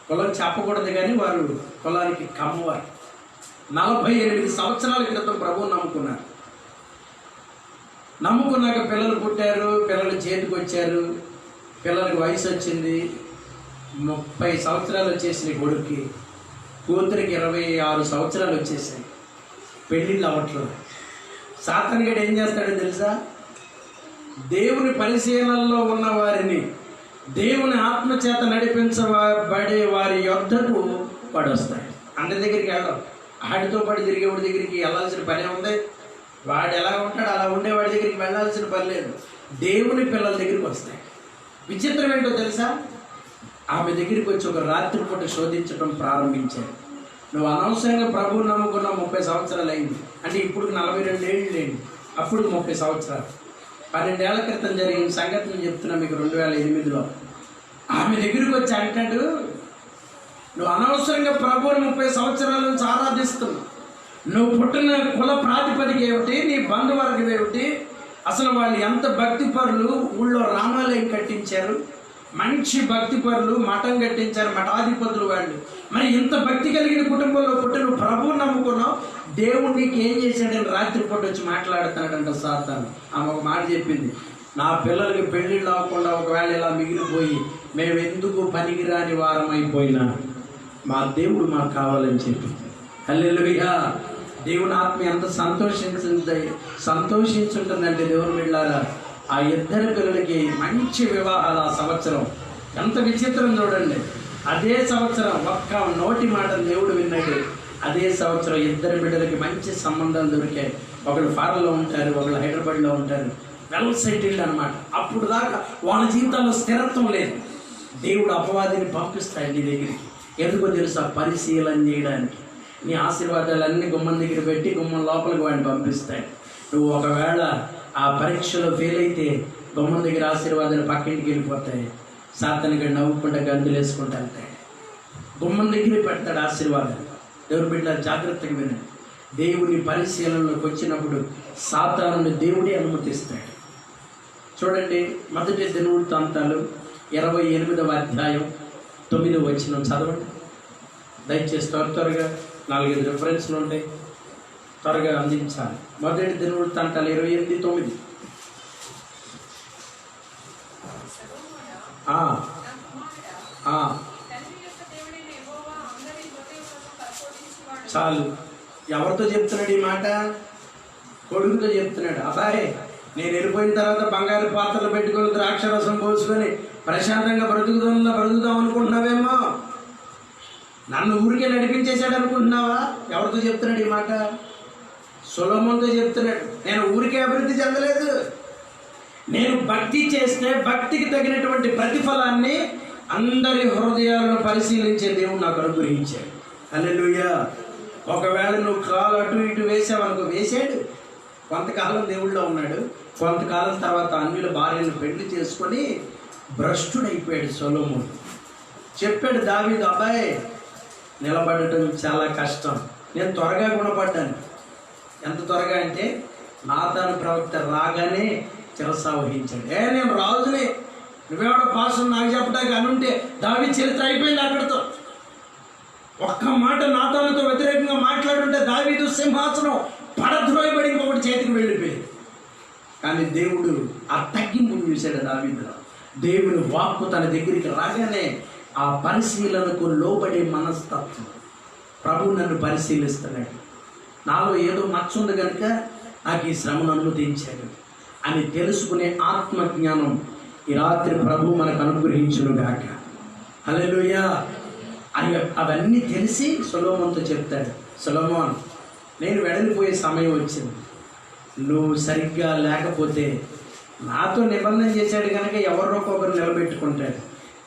కులం చెప్పకూడదు కానీ వారు కులానికి కమ్మవారు. 48 సంవత్సరాల క్రితం ప్రభువు నమ్ముకున్నారు. నమ్ముకున్నాక పిల్లలు పుట్టారు, పిల్లలు చేతికి వచ్చారు, పిల్లలకి వయసు వచ్చింది. 30 సంవత్సరాలు వచ్చేసినాయి కొడుక్కి, కూతురికి 26 సంవత్సరాలు వచ్చేసాయి. పెళ్ళిళ్ళు అవ్వట్లేదు. సాతాను గడు ఏం చేస్తాడో తెలుసా? దేవుని పరిశీలనలో ఉన్న వారిని దేవుని ఆత్మచేత నడిపించబడే వారి యొద్దకు వాడు వస్తాడు. అందరి దగ్గరికి వెళ్ళడం, ఆడితో పాటు తిరిగేవాడి దగ్గరికి వెళ్ళాల్సిన పని ఉంది. వాడు ఎలా ఉంటాడు అలా ఉండేవాడి దగ్గరికి వెళ్ళాల్సిన పని లేదు. దేవుని పిల్లల దగ్గరికి వస్తాయి. విచిత్రం ఏంటో తెలుసా? ఆమె దగ్గరికి వచ్చి ఒక రాత్రిపూట శోధించడం ప్రారంభించాడు. నువ్వు అనవసరంగా ప్రభువుని నమ్ముకున్న 30 సంవత్సరాలు అయింది అంటే ఇప్పుడు 42 ఏళ్ళు లేండి, అప్పుడు 30 సంవత్సరాలు. 12 ఏళ్ల క్రితం జరిగిన సంగతిని చెప్తున్నా మీకు. 2008లో ఆమె దగ్గరికి వచ్చి అంటాడు, నువ్వు అనవసరంగా ప్రభువుని 30 సంవత్సరాల నుంచి ఆరాధిస్తున్నావు. నువ్వు పుట్టిన కుల ప్రాతిపదిక ఏమిటి, నీ బంధువర్గం ఏమిటి, అసలు వాళ్ళు ఎంత భక్తిపరులు, ఊళ్ళో రామాలయం కట్టించారు, మంచి భక్తిపరులు, మఠం కట్టించారు, మఠాధిపతులు వాళ్ళు. మరి ఇంత భక్తి కలిగిన కుటుంబంలో పుట్టి నువ్వు ప్రభువుని నమ్ముకున్నావు, దేవుడు నీకు ఏం చేశాడని రాత్రిపూట వచ్చి మాట్లాడుతున్నాడంట సాతాను. ఆమె ఒక మాట చెప్పింది, నా పిల్లలకి పెళ్ళిళ్ళు అవ్వకుండా ఒకవేళ ఇలా మిగిలిపోయి మేము ఎందుకు పనికిరాని వారం అయిపోయినా మా దేవుడు మాకు కావాలని చెప్పింది. హల్లెలూయా. దేవుని ఆత్మ ఎంత సంతోషించుంటుందంటే దేవుని బిడ్డలారా, ఆ 2 పిల్లలకి మంచి వివాహాలు ఆ సంవత్సరం. ఎంత విచిత్రం చూడండి. అదే సంవత్సరం ఒక్క నోటి మాట దేవుడు విన్నాడు. అదే సంవత్సరం 2 బిడ్డలకి మంచి సంబంధాలు దొరికాయి. ఒకళ్ళు ఫారెన్లో ఉంటారు, ఒకళ్ళు హైదరాబాద్లో ఉంటారు. వెల్ సెటిల్డ్ అనమాట. అప్పుడు దాకా వాళ్ళ జీవితాల్లో స్థిరత్వం లేదు. దేవుడు అపవాదిని పంపిస్తాడు నీ దగ్గరికి. ఎందుకో తెలుసా? పరిశీలన చేయడానికి. నీ ఆశీర్వాదాలన్నీ గుమ్మం దగ్గర పెట్టి గుమ్మం లోపలికి వాడిని పంపిస్తాడు. నువ్వు ఒకవేళ ఆ పరీక్షలో ఫెయిల్ అయితే గుమ్మం దగ్గర ఆశీర్వాదాలు పక్కింటికి వెళ్ళిపోతాయి. సాతానుగా నవ్వుకుంటా గంతులు వేసుకుంటా వెళ్తాయి. గుమ్మం దగ్గర పెడతాడు ఆశీర్వాదాలు. దేవుని బిడ్డ జాగ్రత్తగా వినండి. దేవుని పరిశీలనలోకి వచ్చినప్పుడు సాతానుని దేవుడే అనుమతిస్తాడు. చూడండి, మొదటి దినవృత్తాంతాలు 28వ అధ్యాయం 9వ వచనం చదవండి దయచేసి. త్వరగా 4-5 రిఫరెన్స్లు ఉంటాయి, త్వరగా అందించాలి. మొదటి దినవృత్తాంతాలు 28:9. చాలు. ఎవరితో చెప్తున్నాడు ఈ మాట? కొడుకుతో చెప్తున్నాడు. అబ్బాయి, నేను వెళ్ళిపోయిన తర్వాత బంగారు పాత్రలు పెట్టుకొని ద్రాక్షరసం పోసుకొని ప్రశాంతంగా బ్రతుకుదాం అనుకుంటున్నావేమో. నన్ను ఊరికే నడిపించేశాడు అనుకుంటున్నావా? ఎవరితో చెప్తున్నాడు ఈ మాట? సొలొమోనుతో చెప్తున్నాడు. నేను ఊరికే అభివృద్ధి చెందలేదు. నేను భక్తి చేస్తే భక్తికి తగినటువంటి ప్రతిఫలాన్ని అందరి హృదయాలను పరిశీలించే దేవుడు నాకు అనుగ్రహించాడు. హల్లెలూయా. ఒకవేళ నువ్వు కాలు అటు ఇటు వేసావనుకో, వేసాడు. కొంతకాలం దేవుళ్ళో ఉన్నాడు. కొంతకాలం తర్వాత అన్యుల భార్యను పెళ్లి చేసుకొని భ్రష్టుడైపోయాడు సొలొమోను. చెప్పాడు దావీదు, అబ్బాయి నిలబడటం చాలా కష్టం. నేను త్వరగా గుణపడ్డాను. ఎంత త్వరగా అంటే నాతాను ప్రవక్త రాగానే చిరస వహించాడు. నేను రాజుని, నువ్వేవాడు పాసం నాకు చెప్పడానికి అనుంటే దావీదు చరిత్ర అయిపోయింది అక్కడితో. ఒక్క మాట నాతానుతో వ్యతిరేకంగా మాట్లాడుంటే దావీదు సింహాసనం పడద్రోయబడి ఇంకొకటి చేతికి వెళ్ళిపోయింది. కానీ దేవుడు ఆ తగ్గింపుని చూశాడు దావీదులో. దేవుని వాక్కు తన దగ్గరికి రాగానే ఆ పరిశీలనకు లోబడే మనస్తత్వం. ప్రభు నన్ను పరిశీలిస్తున్నాడు, నాలో ఏదో మచ్చ ఉంది కనుక నాకు ఈ శ్రమను అనుమతించాడు అని తెలుసుకునే ఆత్మజ్ఞానం ఈ రాత్రి ప్రభు మనకు అనుగ్రహించును గాక. హల్లెలూయా. అవన్నీ తెలిసి సొలొమోనుతో చెప్తాడు, సొలొమోన్, నేను వెడలిపోయే సమయం వచ్చింది. నువ్వు సరిగ్గా లేకపోతే నాతో నిబంధన చేశాడు కనుక ఎవరినొకొకరు నిలబెట్టుకుంటాడు.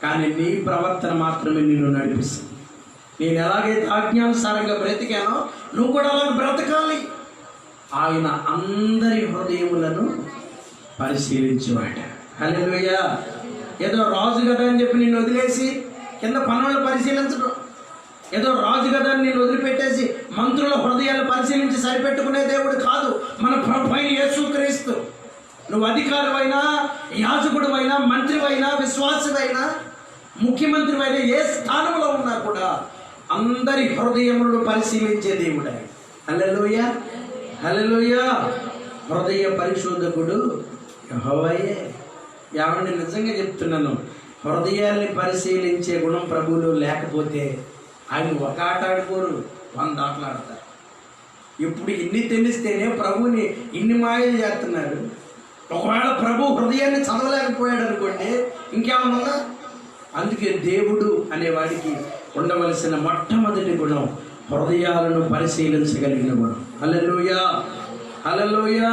కానీ నీ ప్రవర్తన మాత్రమే నిన్ను నడిపిస్తుంది. నేను ఎలాగైతే ఆజ్ఞానుసారంగా బ్రతికానో నువ్వు కూడా అలాగ బ్రతకాలి. ఆయన అందరి హృదయములను పరిశీలించేవాడు. హల్లెలూయా. ఏదో రాజు కదా అని చెప్పి నిన్ను వదిలేసి కింద పనులను పరిశీలించడం, ఏదో రాజు కదా అని నిన్ను వదిలిపెట్టేసి మంత్రుల హృదయాలు పరిశీలించి సరిపెట్టుకునే దేవుడు కాదు మన ప్రభువైన యేసుక్రీస్తు. నువ్వు అధికారివైనా, యాజకుడివైనా, మంత్రివైనా, విశ్వాసమైనా, ముఖ్యమంత్రివైనా, ఏ స్థానంలో ఉన్నా కూడా అందరి హృదయములను పరిశీలించే దేవుడు ఆయన. హల్లెలూయా. హల్లెలూయా. హృదయ పరిశోధకుడు యెహోవాయే. ఏమండి, నిజంగా చెప్తున్నాను, హృదయాన్ని పరిశీలించే గుణం ప్రభువులో లేకపోతే ఆయన ఒక ఆట ఆడుకోరు, 100 ఆటలు ఆడతారు. ఇప్పుడు ఇన్ని తెలిస్తేనే ప్రభుని ఇన్ని మాయలు చేస్తున్నారు. ఒకవేళ ప్రభు హృదయాన్ని చదవలేకపోయాడు అనుకోండి, ఇంకేమన్నా. అందుకే దేవుడు అనేవాడికి ఉండవలసిన మొట్టమొదటి గుణం హృదయాలను పరిశీలించగలిగిన గుణం. హల్లెలూయా. హల్లెలూయా.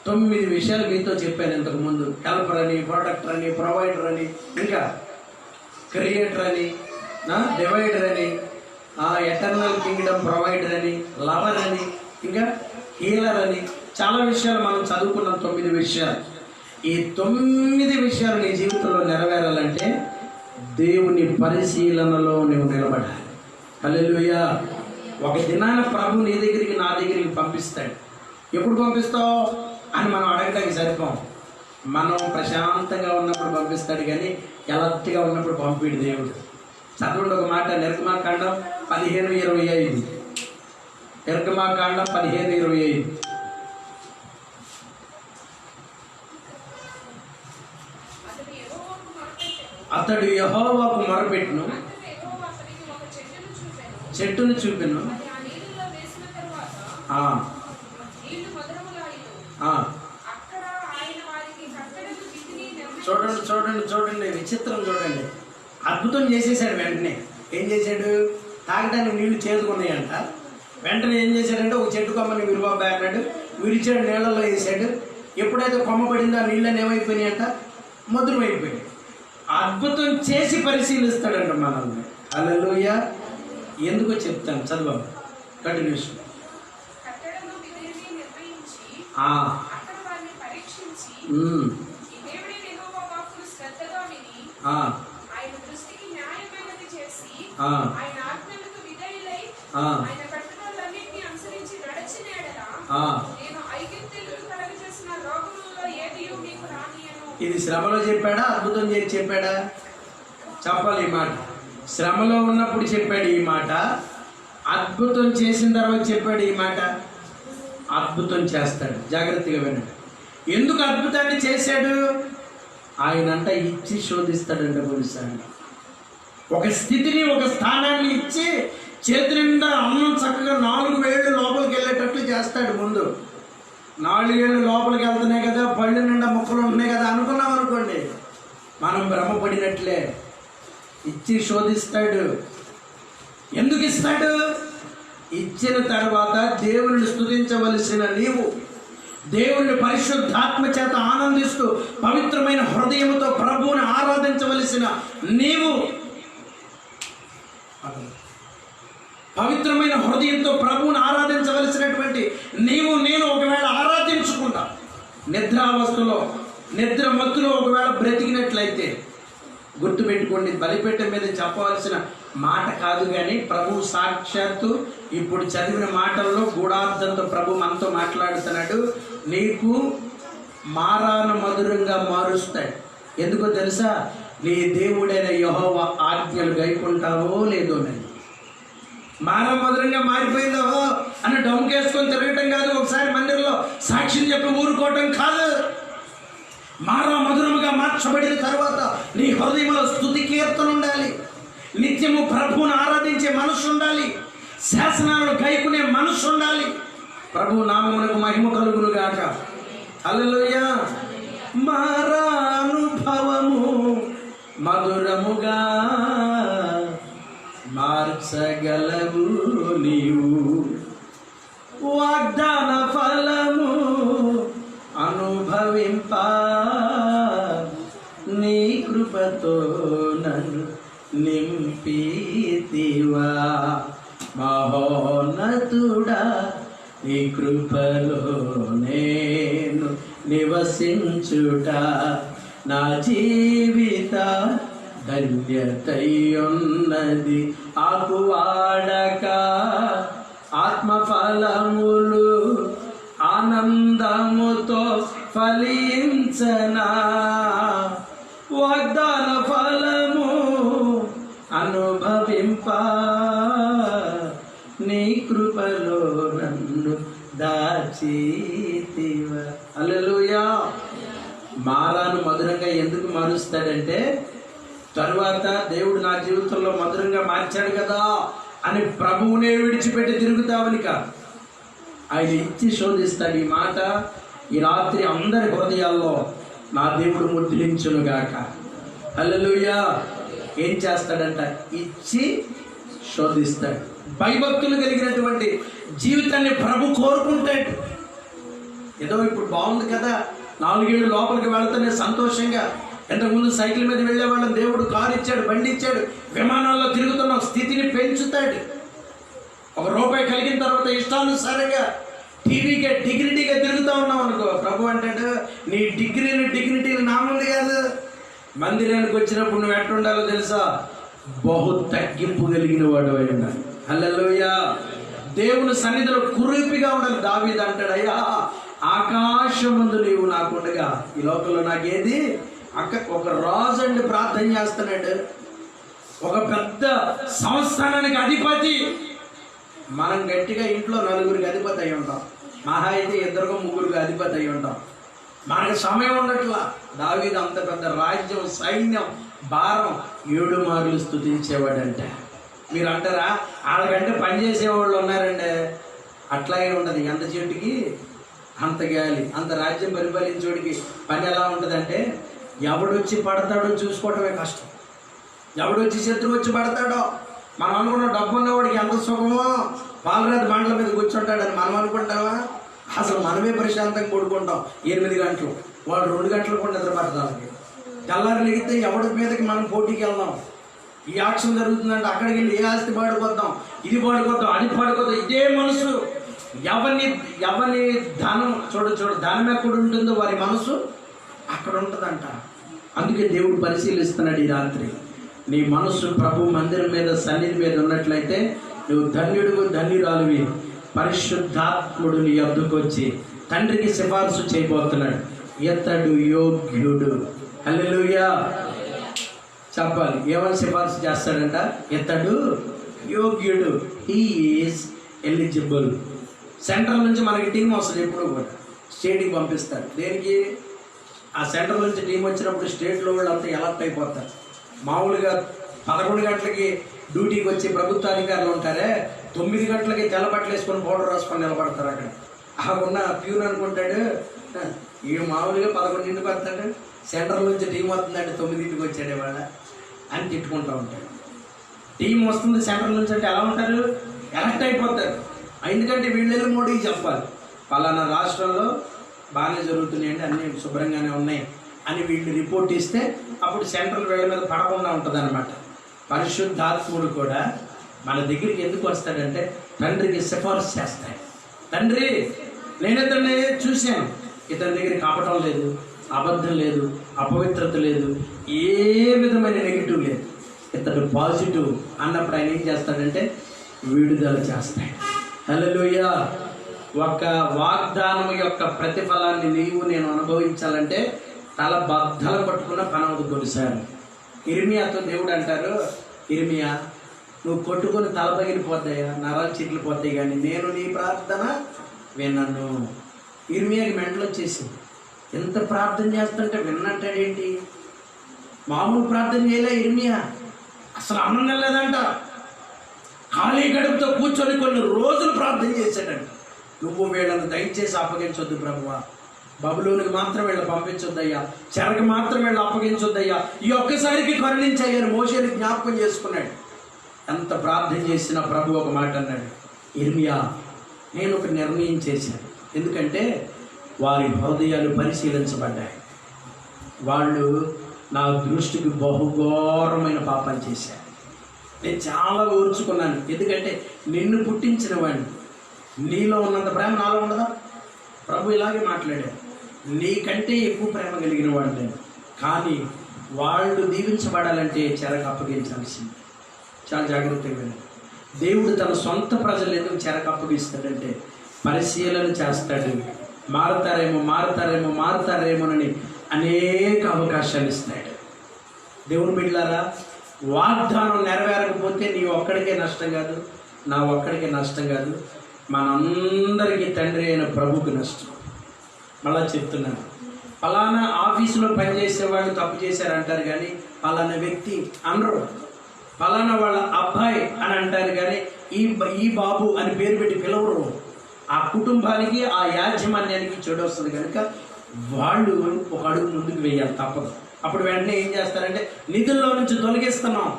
9 విషయాలు మీతో చెప్పాను ఇంతకుముందు. హెల్పర్ అని, ప్రొటెక్టర్ అని, ప్రొవైడర్ అని, ఇంకా క్రియేటర్ అని, డివైడర్ అని, ఎటర్నల్ కింగ్డమ్ ప్రొవైడర్ అని, లవర్ అని, ఇంకా హీలర్ అని, చాలా విషయాలు మనం చదువుకున్నాం. 9 విషయాలు. ఈ 9 విషయాలు నీ జీవితంలో నెరవేరాలంటే దేవుని పరిశీలనలో నువ్వు నిలబడాలి. హల్లెలూయా. ఒక దినాన ప్రభు నీ దగ్గరికి, నా దగ్గరికి పంపిస్తాడు. ఎప్పుడు పంపిస్తావు అని మనం అడగడానికి సరిపోం. మనం ప్రశాంతంగా ఉన్నప్పుడు పంపిస్తాడు, కానీ ఎలర్ట్గా ఉన్నప్పుడు పంపిడు దేవుడు. చదవండి ఒక మాట, నిర్గమాకాండం 15:25. నిర్గమాకాండం 15:25. అతడు యెహోవాకు మొరపెట్టును, చెట్టును చూపెను. చూడండి చూడండి చూడండి, విచిత్రం చూడండి. అద్భుతం చేసేసాడు. వెంటనే ఏం చేశాడు? తాగడానికి నీళ్లు చేదుకున్నాయంట. వెంటనే ఏం చేశాడంటే ఒక చెట్టు కొమ్మని విరుబాబా అన్నాడు, విరిచాడు, నీళ్ళలో వేసాడు. ఎప్పుడైతే కొమ్మ పడిందో ఆ నీళ్ళని ఏమైపోయినాయంట? మధురమైపోయాయి. అద్భుతం చేసి పరిశీలిస్తాడంట మనల్ని. హల్లెలూయా. ఎందుకో చెప్తాను, చదవాలి. కంటిన్యూషన్. ఇది శ్రమలో చెప్పాడా, అద్భుతం చేసి చెప్పాడా? చెప్పాలి ఈ మాట. శ్రమలో ఉన్నప్పుడు చెప్పాడు ఈ మాట, అద్భుతం చేసిన తర్వాత చెప్పాడు ఈ మాట. అద్భుతం చేస్తాడు. జాగ్రత్తగా వినండి. ఎందుకు అద్భుతాన్ని చేశాడు? ఆయనంట ఇచ్చి శోధిస్తాడంట. కొన్నిసార్లు ఒక స్థితిని, ఒక స్థానాన్ని ఇచ్చి చేతి నిండా అన్నం చక్కగా 4 వేళ్ళు లోపలికి వెళ్ళేటట్లు చేస్తాడు. ముందు 4 ఏళ్ళు లోపలికి వెళ్తున్నాయి కదా, పళ్ళు నిండా ముక్కలు ఉంటున్నాయి కదా అనుకున్నాం అనుకోండి, మనం భ్రమపడినట్లే ఇచ్చి శోధిస్తాడు. ఎందుకు ఇస్తాడు? ఇచ్చిన తర్వాత దేవుని స్తుతించవలసిన నీవు, దేవుని పరిశుద్ధాత్మ చేత ఆనందిస్తూ పవిత్రమైన హృదయంతో ప్రభువుని ఆరాధించవలసిన నీవు, పవిత్రమైన హృదయంతో ప్రభువుని ఆరాధించవలసినటువంటి నీవు నేను ఒకవేళ ఆరాధించుకుంటా నిద్రావస్థలో, నిద్ర మత్తులో ఒకవేళ బ్రతికినట్లయితే, గుర్తుపెట్టుకోండి, బలిపీఠం మీద చెప్పవలసిన మాట కాదు కానీ ప్రభు సాక్షాత్తు ఇప్పుడు చదివిన మాటల్లో గూఢార్థంతో ప్రభు మనతో మాట్లాడుతున్నాడు. నీకు మారాను మధురంగా మారుస్తాడు. ఎందుకో తెలుసా? నీ దేవుడైన యెహోవా ఆజ్ఞలు గైకుంటావో లేదో. నేను మారా మధురంగా మారిపోయిందో అని డొంకేసుకొని తిరగటం కాదు, ఒకసారి మందిరంలో సాక్ష్యం చెప్పి ఊరుకోవటం కాదు. మారా మధురముగా మార్చబడిన తర్వాత నీ హృదయంలో స్తుతి కీర్తన ఉండాలి, నిత్యము ప్రభువును ఆరాధించే మనసు ఉండాలి, శాసనాలను గైకునే మనసు ఉండాలి. ప్రభు నామమునకు మహిమ కలుగును గాక. హల్లెలూయా. మారా అనుభవము మధురముగా మార్చగలవు నీవు, వాగ్దాన ఫలము అనుభవింప నీ కృపతో నన్ను నింపితివా. మహోన్నతుడా నీ కృపలో నేను నివసించుట నా జీవిత ధన్యతయున్నది. ఆకువాడక ఆత్మఫలములు ఆనందముతో ఫలించనా, వాగ్దాన ఫలము అనుభవింప నీ కృపలో నన్ను దాచితివా. హల్లెలూయా. మారాను మధురంగా ఎందుకు మారుస్తాడంటే, తరువాత దేవుడు నా జీవితంలో మధురంగా మార్చాడు కదా అని ప్రభువునే విడిచిపెట్టి తిరుగుతావని కాదు, ఆయన ఇచ్చి శోధిస్తాడు. ఈ మాట ఈ రాత్రి అందరి హృదయాల్లో నా దేవుడు ముద్రించునుగాక. హల్లెలూయా. ఏం చేస్తాడంట? ఇచ్చి శోధిస్తాడు. భయభక్తులు కలిగినటువంటి జీవితాన్ని ప్రభు కోరుకుంటాడు. ఏదో ఇప్పుడు బాగుంది కదా, 4 ఏళ్ళు లోపలికి వెళ్తానే సంతోషంగా, ఇంతకుముందు సైకిల్ మీద వెళ్ళేవాళ్ళం, దేవుడు కారు ఇచ్చాడు, బండి ఇచ్చాడు, విమానాల్లో తిరుగుతున్న స్థితిని పెంచుతాడు. ₹1 కలిగిన తర్వాత ఇష్టానుసారంగా టీవీగా డిగ్నిటీగా తిరుగుతూ ఉన్నాం అనుకో, ప్రభు అంటాడు నీ డిగ్నిటీని నా ముందు కాదు, మందిరానికి వచ్చినప్పుడు నువ్వు ఎట్లా ఉండాలో తెలుసా? బహు తగ్గింపు కలిగిన వాడు అయి ఉండాలి. హల్లెలూయా. దేవుని సన్నిధిలో కురూపిగా ఉండాలి. దావీదు అంటాడు, అయ్యా ఆకాశమందు నీవు నాకుండగా ఈ లోకంలో నాకేది ఒక రాజు అండి ప్రార్థన చేస్తున్నాడు, ఒక పెద్ద సంస్థానానికి అధిపతి. మనం గట్టిగా ఇంట్లో 4గురికి అధిపతి అయి ఉంటాం, మహా అయితే 2-3 అధిపతి అయి ఉంటాం. మనకు సమయం ఉండట్లా. దావీదు అంత పెద్ద రాజ్యం, సైన్యం, భారం 7 మార్లు స్తుతించేవాడంటే. మీరు అంటారా వాళ్ళకంటే పనిచేసేవాళ్ళు ఉన్నారండి? అట్లాగే ఉండదు. ఎంత చెట్టుకి అంత గాలి, అంత రాజ్యం పరిపాలించేవాడికి పని ఎలా ఉంటుందంటే, ఎవడొచ్చి పడతాడో చూసుకోవటమే కష్టం. ఎవడొచ్చి శత్రువు వచ్చి పడతాడో. మనం అనుకున్న డబ్బు ఉన్నవాడికి ఎంత సుఖమో, పాలరాతి బండ్ల మీద కూర్చుంటాడని మనం అనుకుంటామా? అసలు మనమే ప్రశాంతంగా పడుకుంటాం 8 గంటలు, వాడు 2 గంటలు కూడా నిద్ర పట్టడానికి. తెల్లారి లెగితే ఎవడి మీదకి మనం పోటీకి వెళ్దాం. ఈ యాక్షన్ జరుగుతుందంటే అక్కడికి వెళ్ళి ఏ ఆస్తి పాడుకొద్దాం, ఇది పాడుకొద్దాం, అది పాడుకొద్దాం. ఇదే మనసు. ఎవరిని ధనం చూడు ధనం ఎక్కడ ఉంటుందో వారి మనసు అక్కడ ఉంటుందంట. అందుకే దేవుడు పరిశీలిస్తున్నాడు ఈ రాత్రి. నీ మనసు ప్రభు మందిరం మీద, సన్నిధి మీద ఉన్నట్లయితే నువ్వు ధన్యుడు, ధన్యురాలువి. పరిశుద్ధాత్ముడు నీ యొద్దకు వచ్చి తండ్రికి సిఫార్సు చేయబోతున్నాడు. ఇతడు యోగ్యుడు. హల్లెలూయా. చెప్పాలి. ఏమని సిఫార్సు చేస్తాడంట? ఇతడు యోగ్యుడు. He is eligible. సెంట్రల్ నుంచి మనకి టీం వస్తుంది, ఎప్పుడు కూడా స్టేట్కి పంపిస్తారు. దేనికి? ఆ సెంట్రల్ నుంచి టీం వచ్చినప్పుడు స్టేట్లో వాళ్ళంతా ఎలర్ట్ అయిపోతారు. మామూలుగా 11 గంటలకి డ్యూటీకి వచ్చి ప్రభుత్వ అధికారులు ఉంటారే, 9 గంటలకి తెల్లబట్టలు వేసుకొని పౌడర్ రాసుకొని నిలబడతారు. అక్కడ ఉన్న ప్యూన్ అనుకుంటాడు, ఈ మామూలుగా 11 వస్తాడు, సెంట్రల్ నుంచి టీం వస్తుందంటే 9ంటికి వచ్చాడే వాళ్ళ అని తిట్టుకుంటూ ఉంటాడు. టీం వస్తుంది సెంట్రల్ నుంచి అంటే ఎలా ఉంటారు? ఎలక్ట్ అయిపోతారు. ఎందుకంటే వీళ్ళెళ్ళి మోడీకి చెప్పాలి, పలానా రాష్ట్రంలో బాగానే జరుగుతున్నాయండి, అన్నీ శుభ్రంగానే ఉన్నాయి అని వీళ్ళు రిపోర్ట్ ఇస్తే అప్పుడు సెంట్రల్ వీళ్ళ మీద పడకుండా ఉంటుంది అనమాట. పరిశుద్ధాత్ముడు కూడా మన దగ్గరికి ఎందుకు వస్తాడంటే తండ్రికి సిఫార్సు చేస్తాడు. తండ్రి, నేను ఇతన్ని చూశాను, ఇతని దగ్గర కాపటం లేదు, అబద్ధం లేదు, అపవిత్రత లేదు, ఏ విధమైన నెగిటివ్ లేదు, ఇతడు పాజిటివ్ అన్నప్పుడు ఆయన ఏం చేస్తాడంటే విడుదల చేస్తాడు. హల్లెలూయా. ఒక వాగ్దానం యొక్క ప్రతిఫలాన్ని నీవు నేను అనుభవించాలంటే తల బద్దలు పట్టుకున్న పని అవుతుంది కొన్నిసార్లు. ఇర్మియాతో దేవుడు అంటారు, ఇర్మియా నువ్వు కొట్టుకొని తల పగిలిపోతాయా, నరాలు చిట్లిపోతాయి, కానీ నేను నీ ప్రార్థన విన్నాను. ఇర్మియాకి మెంటలు వచ్చేసింది. ఎంత ప్రార్థన చేస్తుంటే విన్నంటాడేంటి? మామూలు ప్రార్థన చేయలే ఇర్మియా, అసలు అన్నం లేదంట, ఖాళీ గడుపుతో కూర్చొని కొన్ని రోజులు ప్రార్థన చేశాడంట. నువ్వు వీళ్ళని దయచేసి అప్పగించొద్దు ప్రభువా, బబులోనికి మాత్రం వీళ్ళు పంపించొద్దయ్యా, చెరకు మాత్రం వీళ్ళు అప్పగించొద్దయ్యా, ఈ ఒక్కసారికి కరుణించయ్యాను మోషేని జ్ఞాపకం చేసుకున్నాడు. ఎంత ప్రార్థన చేసినా ప్రభు ఒక మాట అన్నాడు, ఇర్మియా నేను ఒక నిర్ణయం చేశాను, ఎందుకంటే వారి హృదయాలు పరిశీలించబడ్డాయి, వాళ్ళు నా దృష్టికి బహుఘోరమైన పాపాలు చేశారు. నేను చాలా ఓర్చుకున్నాను, ఎందుకంటే నిన్ను పుట్టించిన వాడిని, నీలో ఉన్నంత ప్రేమ నాలో ఉండదా? ప్రభు ఇలాగే మాట్లాడాడు, నీకంటే ఎక్కువ ప్రేమ కలిగిన వాడు నేను, కానీ వాళ్ళు దీవించబడాలంటే చెరకు అప్పగించాల్సింది. చాలా జాగ్రత్తగా వినండి. దేవుడు తన సొంత ప్రజలు ఎందుకు చెరకు అప్పగిస్తాడంటే పరిశీలన చేస్తాడు. మారుతారేమోనని అనేక అవకాశాలు ఇస్తాడు. దేవుని బిడ్డలారా, వాగ్దానం నెరవేరకపోతే నీ ఒక్కడికే నష్టం కాదు, నా ఒక్కడికే నష్టం కాదు, మనందరికీ తండ్రి అయిన ప్రభువుకి నష్టం. మళ్ళా చెప్తున్నాను, పలానా ఆఫీసులో పనిచేసే వాళ్ళు తప్పు చేశారంటారు కానీ పలానా వ్యక్తి అనరు, పలానా వాళ్ళ అబ్బాయి అని అంటారు కానీ ఈ బాబు అని పేరు పెట్టి పిలవరు. ఆ కుటుంబానికి ఆ యాజమాన్యానికి చెడు వస్తుంది కనుక వాళ్ళు ఒక అడుగు ముందుకు వేయాలి, తప్పదు. అప్పుడు వెంటనే ఏం చేస్తారంటే నిధుల్లో నుంచి తొలగిస్తున్నాం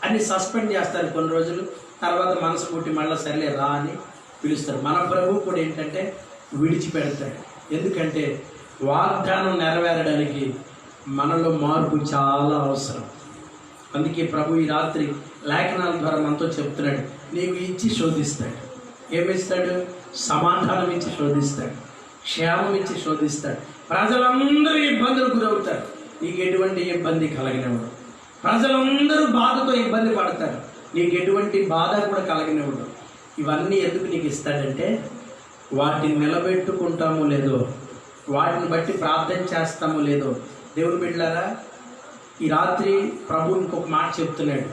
అని సస్పెండ్ చేస్తారు కొన్ని రోజులు, తర్వాత మనసు పుట్టి మళ్ళీ సర్లే రా అని పిలుస్తారు. మన ప్రభువు కూడా ఏంటంటే విడిచిపెడతాడు. ఎందుకంటే వాగ్దానం నెరవేరడానికి మనలో మార్పు చాలా అవసరం. అందుకే ప్రభు ఈ రాత్రి లేఖనాల ద్వారా మనతో చెప్తున్నాడు, నీకు ఇచ్చి శోధిస్తాడు. ఏమిస్తాడు? సమాధానం ఇచ్చి శోధిస్తాడు, క్షేమం ఇచ్చి శోధిస్తాడు. ప్రజలందరూ ఇబ్బందులకు గురవుతారు, నీకు ఎటువంటి ఇబ్బంది కలగనివ్వడు. ప్రజలందరూ బాధతో ఇబ్బంది పడతారు, నీకు ఎటువంటి బాధ కూడా కలగనివ్వడు. ఇవన్నీ ఎందుకు నీకు ఇస్తాడంటే వాటిని నిలబెట్టుకుంటామో లేదో, వాటిని బట్టి ప్రార్థన చేస్తామో లేదో. దేవుని బిడ్డలారా, ఈ రాత్రి ప్రభు ఇంకొక మాట చెప్తున్నాడు,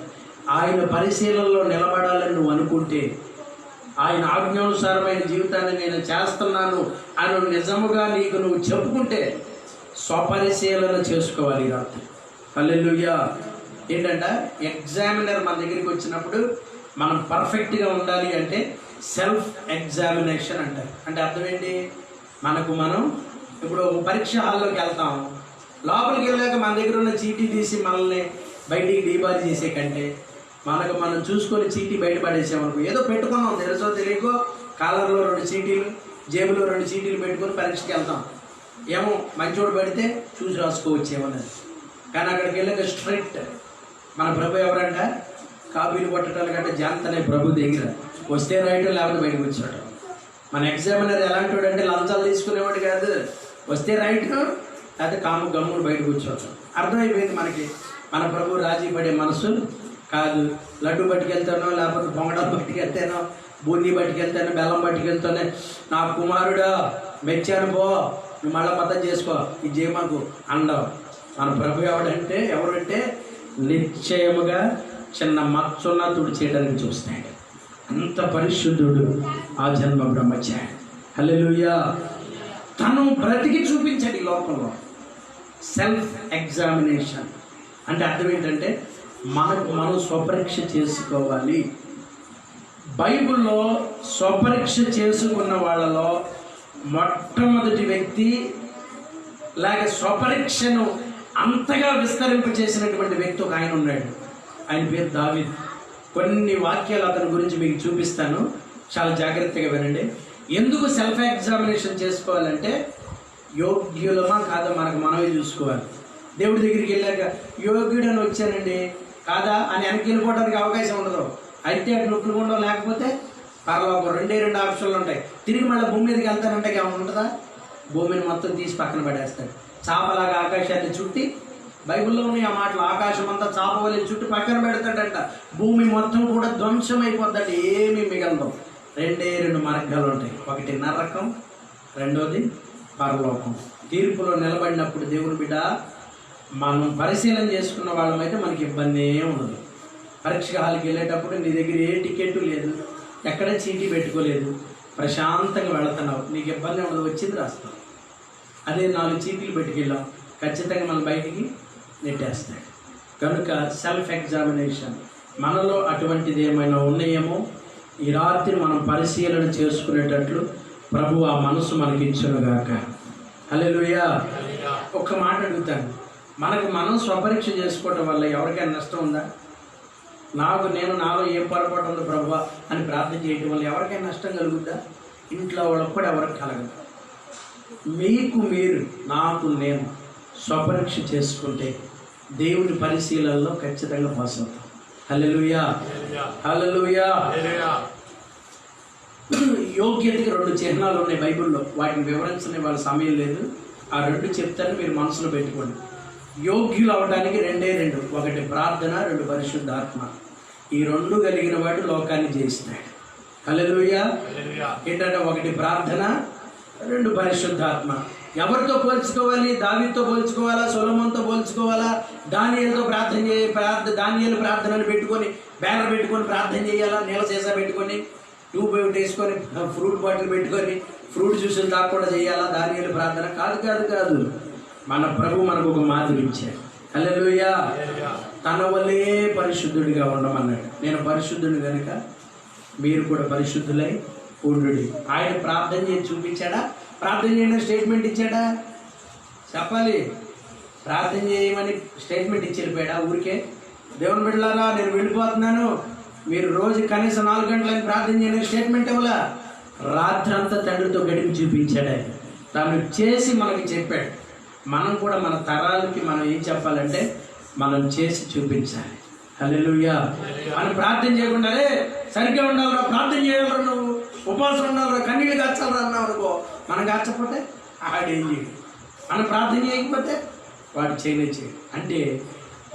ఆయన పరిశీలనలో నిలబడాలని నువ్వు అనుకుంటే, ఆయన ఆజ్ఞానుసారమైన జీవితాన్ని నేను చేస్తున్నాను అని నిజముగా నీకు నువ్వు చెప్పుకుంటే స్వపరిశీలన చేసుకోవాలి ఈ రాత్రి. హల్లెలూయా. ఏంటంట, ఎగ్జామినర్ మన దగ్గరికి వచ్చినప్పుడు మనం పర్ఫెక్ట్గా ఉండాలి అంటే సెల్ఫ్ ఎగ్జామినేషన్ అంటారు. అంటే అర్థం ఏంటి? మనం ఇప్పుడు పరీక్ష హాల్లోకి వెళ్తాం, లోపలికి వెళ్ళాక మన దగ్గర ఉన్న చీటీ తీసి మనల్ని బయటికి డీబార్ చేసే కంటే మనం చూసుకొని చీటీ బయట పడేసామనుకో, ఏదో పెట్టుకున్నాం తెలుసో తెలియకో, కాలర్లో 2 చీటీలు, జేబులో 2 చీటీలు పెట్టుకొని పరీక్షకి వెళ్తాం. ఏమో మంచోడు పడితే చూసి రాసుకోవచ్చేమన్నది. కానీ అక్కడికి వెళ్ళాక స్ట్రిక్ట్. మన ప్రభు ఎవరంట? కాపీలు కొట్టడాలు కంటే జాంతనే ప్రభు దగ్గర, వస్తే రైట్ లేకపోతే బయటకు వచ్చాడు. మన ఎగ్జామినర్ ఎలాంటి వాడు అంటే లంచాలు తీసుకునేవాడు కాదు, వస్తే రైట్ లేకపోతే గమ్మును బయటకు వచ్చాడు. అర్థమైపోయింది మనకి. మన ప్రభు రాజీ పడే మనసు కాదు. లడ్డు పట్టుకెళ్తానో, లేకపోతే పొంగడాలు పట్టుకెళ్తానో, బూందీ పట్టుకెళ్తానో, బెల్లం పట్టుకెళ్తానే, నా కుమారుడా మెచ్చాను పో, నువ్వు మళ్ళీ పద్ధతి చేసుకో, ఇది చేయమాకు అండవు. మన ప్రభు ఎవరంటే నిశ్చయముగా చిన్న మచ్చున్న తుడిచేయడానికి చూస్తాడు. అంత పరిశుద్ధుడు ఆ జన్మ బ్రహ్మచారి. హల్లెలూయా. తను బ్రతికి చూపించాడు ఈ లోకంలో. సెల్ఫ్ ఎగ్జామినేషన్ అంటే అర్థం ఏంటంటే మనం స్వపరీక్ష చేసుకోవాలి. బైబిల్లో స్వపరీక్ష చేసుకున్న వాళ్ళలో మొట్టమొదటి వ్యక్తి లేక స్వపరీక్షను అంతగా విస్తరింప చేసినటువంటి వ్యక్తి ఒక ఆయన ఉన్నాడు. ఆయన పేరు దావీదు. కొన్ని వాక్యాలు అతని గురించి మీకు చూపిస్తాను, చాలా జాగ్రత్తగా వినండి. ఎందుకు సెల్ఫ్ ఎగ్జామినేషన్ చేసుకోవాలంటే యోగ్యులమా కాదా మనకు మనమే చూసుకోవాలి. దేవుడి దగ్గరికి వెళ్ళాక యోగ్యుడని వచ్చానండి కాదా అని వెనక్కి వెళ్ళిపోవడానికి అవకాశం ఉండదు. అయితే అటు నొప్పులుకుండా లేకపోతే పర్వాలేదు, రెండు ఆప్షన్లు ఉంటాయి. తిరిగి మళ్ళీ భూమి మీదకి వెళ్తానంటే ఏమైనా ఉంటుందా? భూమిని మొత్తం తీసి పక్కన పడేస్తాడు. చాపలాగా ఆకాశాన్ని చుట్టి, బైబిల్లో ఉన్నాయి ఆ మాటలు, ఆకాశం అంతా చాప వలె చుట్టి పక్కన పెడతాడంట. భూమి మొత్తం కూడా ధ్వంసం అయిపోద్దంటే ఏమీ మిగలదు. రెండు మార్గాలు ఉంటాయి, ఒకటి నరకం, రెండోది పరలోకం. తీర్పులో నిలబడినప్పుడు దేవుని బిడ్డ మనం పరిశీలన చేసుకున్న వాళ్ళమైతే మనకి ఇబ్బంది ఉండదు. పరీక్ష హాల్కి వెళ్ళేటప్పుడు నీ దగ్గర ఏ టికెట్ లేదు, ఎక్కడ చీటీ పెట్టుకోలేదు, ప్రశాంతంగా వెళుతున్నావు, నీకు ఇబ్బంది ఉండదు, వచ్చింది రాస్తావు. అదే 4 చీటీలు పెట్టుకెళ్ళాం, ఖచ్చితంగా మనం బయటికి నెట్టేస్తాడు. కనుక సెల్ఫ్ ఎగ్జామినేషన్ మనలో అటువంటిది ఏమైనా ఉన్నాయేమో ఈ రాత్రి మనం పరిశీలన చేసుకునేటట్లు ప్రభు ఆ మనసు మనకి ఇచ్చునుగాక. హల్లెలూయా. ఒక్క మాట అడుగుతాను, మనకు మనం స్వపరీక్ష చేసుకోవటం వల్ల ఎవరికైనా నష్టం ఉందా? నేను నాలో ఏం పొరపాటు ఉందో ప్రభు అని ప్రార్థన చేయటం వల్ల ఎవరికైనా నష్టం కలుగుద్దా? ఇంట్లో వాళ్ళకు కూడా ఎవరికి కలగదు. మీకు మీరు, నాకు నేను స్వపరీక్ష చేసుకుంటే దేవుని పరిశీలనలో ఖచ్చితంగా పాస్ అవుతాం. హల్లెలూయా, హల్లెలూయా. యోగ్యతకి 2 చిహ్నాలు ఉన్నాయి బైబిల్లో, వాటిని వివరించని వాళ్ళ సమయం లేదు. ఆ 2 చెప్తాను, మీరు మనసులో పెట్టుకోండి. యోగ్యులు అవడానికి 2, ఒకటి ప్రార్థన, 2 పరిశుద్ధాత్మ. ఈ 2 కలిగిన వాడు లోకాన్ని జయిస్తాడు. హల్లెలూయా. ఏంటంటే ఒకటి ప్రార్థన, 2 పరిశుద్ధాత్మ. ఎవరితో పోల్చుకోవాలి? దావీదుతో పోల్చుకోవాలా? సొలొమోనుతో పోల్చుకోవాలా? దానియేలుతో దానియేలు ప్రార్థనలు పెట్టుకొని బ్యానర్ పెట్టుకొని ప్రార్థన చేయాలా? నీళ్ళ సీసా పెట్టుకొని ట్యూబ్ వేసుకొని ఫ్రూట్ బాటిల్ పెట్టుకొని ఫ్రూట్ జ్యూసులు తాకుండా చేయాలా దానియేలు ప్రార్థన? కాదు. మన ప్రభు మనకు ఒక మాదిరి ఇచ్చాడు. హల్లెలూయా. తన వల్లే పరిశుద్ధుడిగా ఉండమన్నాడు. నేను పరిశుద్ధుని కనుక మీరు కూడా పరిశుద్ధులై ఉండుడి. ఆయన ప్రార్థన చేసి చూపించాడా? ప్రార్థన చేయమని స్టేట్మెంట్ ఇచ్చాడా? చెప్పాలి. ప్రార్థన చేయమని స్టేట్మెంట్ ఇచ్చి వెళ్ళిపోయాడా ఊరికే? దేవుని బిడ్డలారా నేను వెళ్ళిపోతున్నాను, మీరు రోజు కనీసం 4 గంటలని ప్రార్థన చేయని స్టేట్మెంట్ ఇవ్వాలా? రాత్రి అంతా తండ్రితో గడిపి చూపించాడు. ఆయన తను చేసి మనకి చెప్పాడు. మనం కూడా మన తరాలకి మనం ఏం చెప్పాలంటే మనం చేసి చూపించాలి. హల్లెలూయా. మనం ప్రార్థన చేయకుండా సరిగ్గా ఉండాలిరా, ప్రార్థన చేయాలరా, నువ్వు ఉపవాసం ఉండాలిరా, కన్నీళ్ళు కాచాలరా అన్నావు అనుకో, మనం కాచకపోతే ఆడేం చేయడు. మనం ప్రార్థన చేయకపోతే వాడు చేయడు. అంటే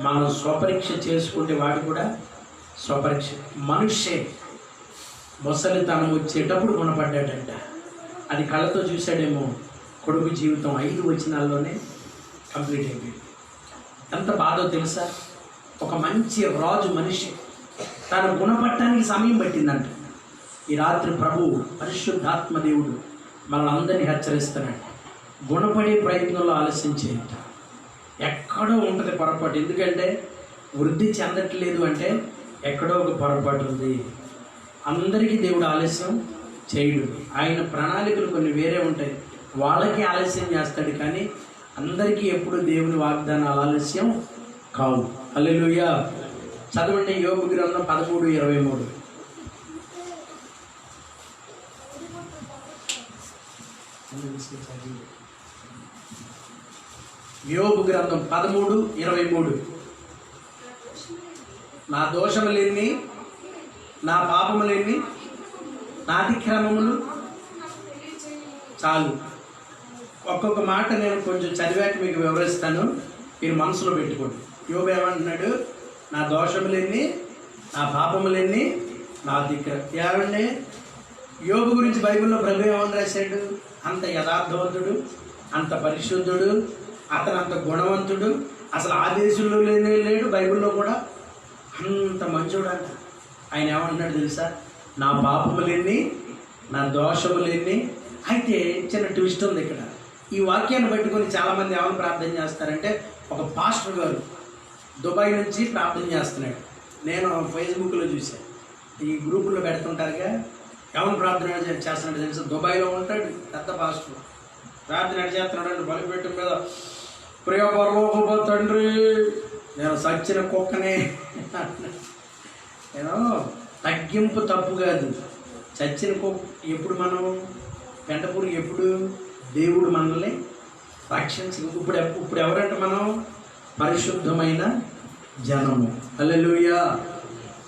మనం స్వపరీక్ష చేసుకుంటే వాడు కూడా స్వపరీక్ష. మనుష్యే ముసలితనం వచ్చేటప్పుడు గుణపడ్డాడంట. అది కళ్ళతో చూశాడేమో. కొడుకు జీవితం 5 వచనాల్లోనే కంప్లీట్ అయిపోయింది. ఎంత బాధో తెలుసా? ఒక మంచి రాజు మనిషి తను గుణపడటానికి సమయం పట్టిందంట. ఈ రాత్రి ప్రభు పరిశుద్ధాత్మ దేవుడు మనల్ని హెచ్చరిస్తున్నాడు. గుణపడే ప్రయత్నంలో ఆలస్యం చేయంట. ఎక్కడో ఉంటుంది పొరపాటు. ఎందుకంటే వృద్ధి చెందట్లేదు అంటే ఎక్కడో ఒక పొరపాటు ఉంది. అందరికీ దేవుడు ఆలస్యం చేయడు. ఆయన ప్రణాళికలు కొన్ని వేరే ఉంటాయి, వాళ్ళకి ఆలస్యం చేస్తాడు. కానీ అందరికీ ఎప్పుడు దేవుని వాగ్దానాలు ఆలస్యం కావు. హల్లెలూయా. చదవండి యోబు గ్రంథం 13:23. యోబు గ్రంథం 13:23. నా దోషములెన్ని, నా పాపములెన్ని, నా అతిక్రమములు. చాలు. ఒక్కొక్క మాట నేను కొంచెం చదివాక మీకు వివరిస్తాను, మీరు మనసులో పెట్టుకోండి. యోబు ఏమంటున్నాడు? నా దోషములెన్ని, నా పాపములెన్ని, నా అతిక్రమం. ఏమండి యోబు గురించి బైబిల్లో ప్రభు ఏమని రాశాడు? అంత యథార్థవంతుడు, అంత పరిశుద్ధుడు, అతను అంత గుణవంతుడు, అసలు ఆ దేశంలో లేడు, బైబిల్లో కూడా అంత మంచోడు అంట. ఆయన ఏమంటున్నాడు తెలుసా? నా పాపములెన్ని, నా దోషములెన్ని. అయితే చిన్న ట్విస్ట్ ఉంది ఇక్కడ. ఈ వాక్యాన్ని పట్టుకొని చాలామంది ఏమని ప్రార్థన చేస్తారంటే, ఒక పాస్టర్ గారు దుబాయ్ నుంచి ప్రార్థన చేస్తున్నాడు. నేను ఫేస్బుక్లో చూశాను, ఈ గ్రూపుల్లో పెడుతుంటారుగా. ఏమని ప్రార్థన చేస్తున్నాడు తెలుసా? దుబాయ్లో ఉంటాడు పెద్ద పాస్టర్. ప్రార్థన చేస్తున్నాడు అంటే బలిపీఠం మీద ప్రియ పరలోకపు తండ్రి, నేను సచ్చిన కుక్కనే. నేను తగ్గింపు తప్పు కాదు. చచ్చిన కుక్క ఎప్పుడు మనం పెంటపూరి ఎప్పుడు దేవుడు మనల్ని రక్షించి ఇప్పుడు ఎవరంటే మనం పరిశుద్ధమైన జనము. హల్లెలూయా.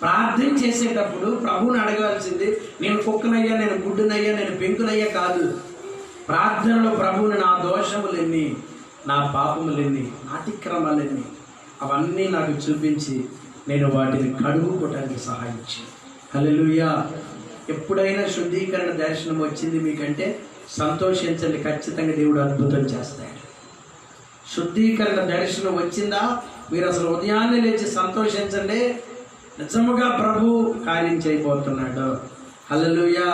ప్రార్థన చేసేటప్పుడు ప్రభువుని అడగాల్సింది నేను కుక్కనయ్యా, నేను గుడ్డునయ్యా, నేను పెంకునయ్యా కాదు. ప్రార్థనలో ప్రభువుని నా దోషములెన్ని, నా పాపములెన్ని, అతిక్రమాలెన్ని అవన్నీ నాకు చూపించి నేను వాటిని కడుగుకోవటానికి సహాయించి. హల్లెలూయా. ఎప్పుడైనా శుద్ధీకరణ దర్శనం వచ్చింది మీకంటే సంతోషించండి, ఖచ్చితంగా దేవుడు అద్భుతం చేస్తాడు. శుద్ధీకరణ దర్శనం వచ్చిందా, మీరు అసలు ఉదయాన్నే లేచి సంతోషించండి, నిజముగా ప్రభు కార్యం చేయబోతున్నాడు. హల్లెలూయా.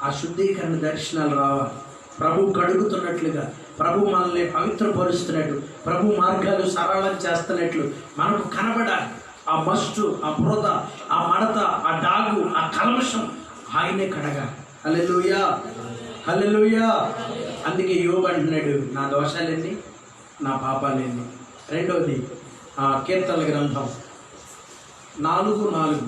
ఆ శుద్ధీకరణ దర్శనాలు రావాలి. ప్రభు కడుగుతున్నట్లుగా, ప్రభు మనల్ని పవిత్రపరుస్తున్నట్టు, ప్రభు మార్గాలు సరళం చేస్తున్నట్లు మనకు కనబడాలి. ఆ మస్టు, ఆ బురద, ఆ మడత, ఆ డాగు, ఆ కల్మషం ఆయనే కడగాలి. హల్లెలూయా. హల్లెలూయా. అందుకే యోబు అంటున్నాడు, నా దోషాలెన్ని, నా పాపాలెన్ని. రెండవది కీర్తనల గ్రంథం 4:4.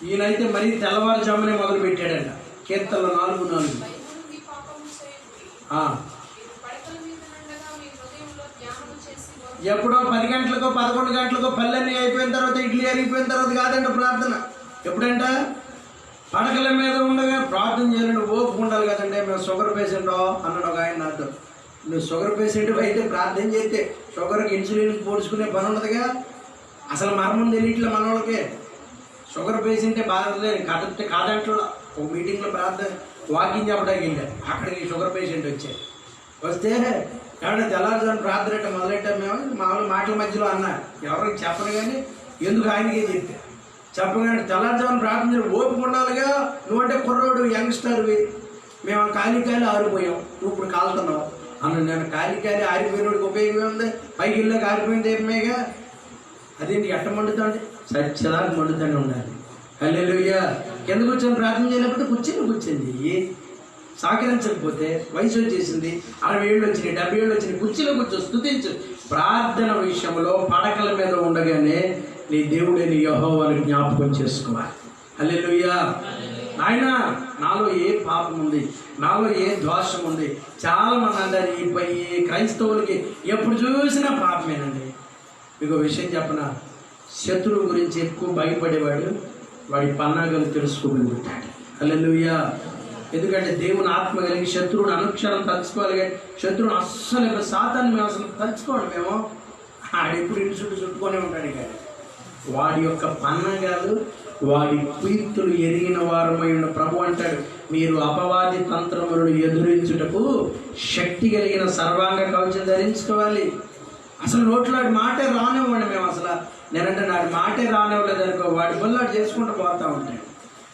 ఈయనైతే మరీ తెల్లవారుజామునే మొదలు పెట్టాడంట. కీర్తనలు 4:4. ఎప్పుడో 10 గంటలకో 11 గంటలకో పల్లెన్ని అయిపోయిన తర్వాత, ఇడ్లీ అరిగిపోయిన తర్వాత కాదంట ప్రార్థన. ఎప్పుడంట? పడకల మీద ఉండగా ప్రార్థన చేయాలంటే ఓపిక ఉండాలి కదండి. మేము షుగర్ పేషెంట్ అన్నాడు ఒక ఆయన నాతో. నువ్వు షుగర్ పేషెంట్ అయితే ప్రార్థన చేస్తే షుగర్కి ఇన్సులిన్ పోడ్చుకునే పని ఉండదుగా. అసలు మర్మం తెలియట్లే మన వాళ్ళకి. షుగర్ పేషెంటే బాధలేదు కాదంట్లో. ఒక మీటింగ్లో ప్రార్థన వాకింగ్ చెప్పడానికి వెళ్ళారు. అక్కడికి షుగర్ పేషెంట్ వస్తే ఎవరైనా తెల్లారుజామున ప్రార్థన అంటే మొదలెట్టాం. మేము మామూలు మాటల మధ్యలో అన్నారు, ఎవరికి చెప్పను కానీ ఎందుకు ఆయనకే చెప్పా. చెప్పగానే తెల్లారుజామున ప్రార్థన ఓపిక ఉండాలిగా. నువ్వంటే కుర్రోడు, యంగ్స్టర్వి, మేము ఖాళీ ఆరిపోయాం, నువ్వు ఇప్పుడు కాలుతున్నావు అన్న. నేను ఖాళీ ఆరిపోయినోడికి ఉపయోగమే ఉంది, పైకి వెళ్ళాక ఆరిపోయింది ఏమేగా. అదేంటి ఎట్ట మండుతుంది? సత్యదాకా మండుతూనే ఉండాలి. హల్లెలూయా. కింద కూర్చొని ప్రార్థన చేయలేకపోతే కూర్చుంది. సహకరించకపోతే వయసు వచ్చేసింది, 60 ఏళ్ళు వచ్చినాయి, 70 ఏళ్ళు వచ్చినాయి, కుర్చీలో కూర్చో స్తుతించు. ప్రార్థన విషయంలో పడకల మీద ఉండగానే నీ దేవుడిని యెహోవాను జ్ఞాపకం చేసుకోవాలి. హల్లెలూయా. నాయన, నాలో ఏ పాపం ఉంది, నాలో ఏ దోషం ఉంది. చాలా మంది అంటారు ఈ క్రైస్తవులకి ఎప్పుడు చూసినా పాపమేనండి. మీకు విషయం చెప్పనా, శత్రువు గురించి ఎక్కువ భయపడేవాడు వాడి పన్నాగలు తెలుసుకోగలుగుతాడు. హల్లెలూయా. ఎందుకంటే దేవుని ఆత్మ కలిగి శత్రువుని అనుక్షణం తలుచుకోవాలి. కానీ శత్రువుని అస్సలు సాతాన్ని మేము అసలు తలుచుకోండి. మేము ఆడెప్పుడు ఇంటి చుట్టుకొని ఉంటాడు. కానీ వాడి యొక్క పన్నగాలు, వాడి కీర్తులు ఎరిగిన వారమై ఉన్న ప్రభు అంటాడు, మీరు అపవాది తంత్రములను ఎదురించుటకు శక్తి కలిగిన సర్వాంగ కవచం ధరించుకోవాలి. అసలు నోట్లో మాటే రానివ్వండి. మేము అసలు నేనంటే నాడు మాటే రానివ్వలేదు అనుకో, వాడి వల్ల చేసుకుంటూ పోతూ ఉంటాడు.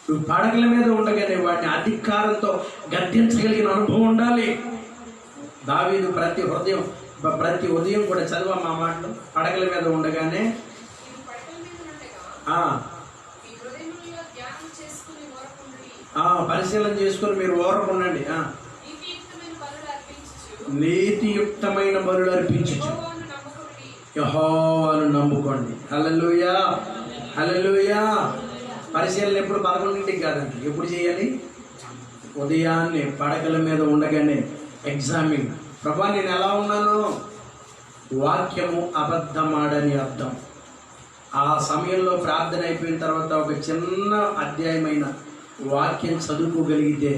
నువ్వు పడకల మీద ఉండగానే వాడిని అధికారంతో గద్దించగలిగిన అనుభవం ఉండాలి. దావీదు ప్రతి ఉదయం కూడా చదివా మా మాటలు. పడకల మీద ఉండగానే పరిశీలన చేసుకుని మీరు ఓరకుండండి. నీతియుక్తమైన బలులు అర్పించు, యెహోవాను నమ్ముకోండి. హల్లెలూయా. హల్లెలూయా. పరిశీలన ఎప్పుడు 11ంటికి కాదండి. ఎప్పుడు చేయాలి? ఉదయాన్నే పడకల మీద ఉండగానే ఎగ్జామిన్. ప్రభా, నేను ఎలా ఉన్నాను? వాక్యము అబద్ధమాడని అర్థం. ఆ సమయంలో ప్రార్థన అయిపోయిన తర్వాత ఒక చిన్న అధ్యాయమైన వాక్యం చదువుకోగలిగితే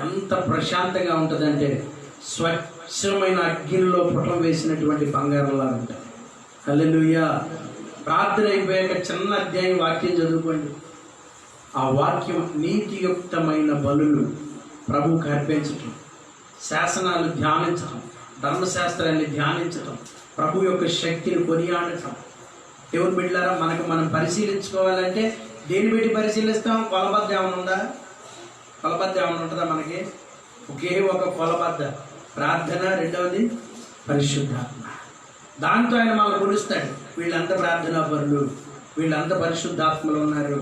ఎంత ప్రశాంతంగా ఉంటుందంటే స్వచ్ఛమైన అగ్నిలో పుటం వేసినటువంటి బంగారంలా ఉంటుంది. హల్లెలూయా. ప్రార్థన అయిపోయాక చిన్న అధ్యాయం వాక్యం చదువుకోండి. ఆ వాక్యం నీతియుక్తమైన బలులు ప్రభువుకు అర్పించటం, శాసనాలు ధ్యానించటం, ధర్మశాస్త్రాన్ని ధ్యానించటం, ప్రభు యొక్క శక్తిని కొనియాడటం. దేవుని బిడ్డలారా, మనం పరిశీలించుకోవాలంటే దేని పెట్టి పరిశీలిస్తాం? కొలబద్ద ఏమైనా ఉందా? కొలబద్ద ఏమైనా ఉంటుందా మనకి? ఒకే ఒక కొలబద్ద, ప్రార్థన. రెండవది పరిశుద్ధాత్మ. దాంతో ఆయన మనల్ని కొలుస్తాడు. వీళ్ళంత ప్రార్థనా పరులు, వీళ్ళంత పరిశుద్ధాత్మలు ఉన్నారు.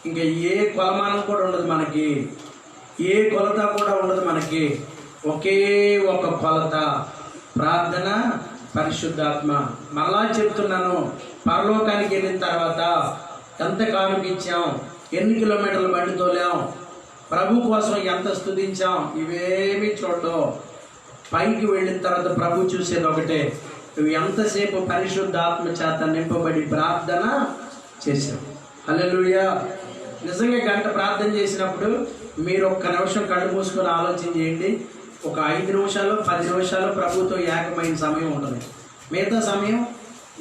ఇంకా ఏ కొలమానం కూడా ఉండదు మనకి, ఏ కొలత కూడా ఉండదు మనకి. ఒకే ఒక కొలత, ప్రార్థన, పరిశుద్ధాత్మ. మరలా చెప్తున్నాను, పరలోకానికి వెళ్ళిన తర్వాత ఎంత కానుకిచ్చాం, ఎన్ని కిలోమీటర్లు బండి తోలాం, ప్రభు కోసం ఎంత స్తుతించాం, ఇవేమీ చూడవు. పైకి వెళ్ళిన తర్వాత ప్రభు చూసేది ఒకటే, నువ్వు ఎంతసేపు పరిశుద్ధాత్మ చేత నింపబడి ప్రార్థన చేశావు. హల్లెలూయా. నిజంగా గంట ప్రార్థన చేసినప్పుడు మీరు ఒక్క నిమిషం కళ్ళు మూసుకొని ఆలోచన చేయండి. ఒక 5 నిమిషాలు 10 నిమిషాలు ప్రభుతో ఏకమైన సమయం ఉంటుంది. మిగతా సమయం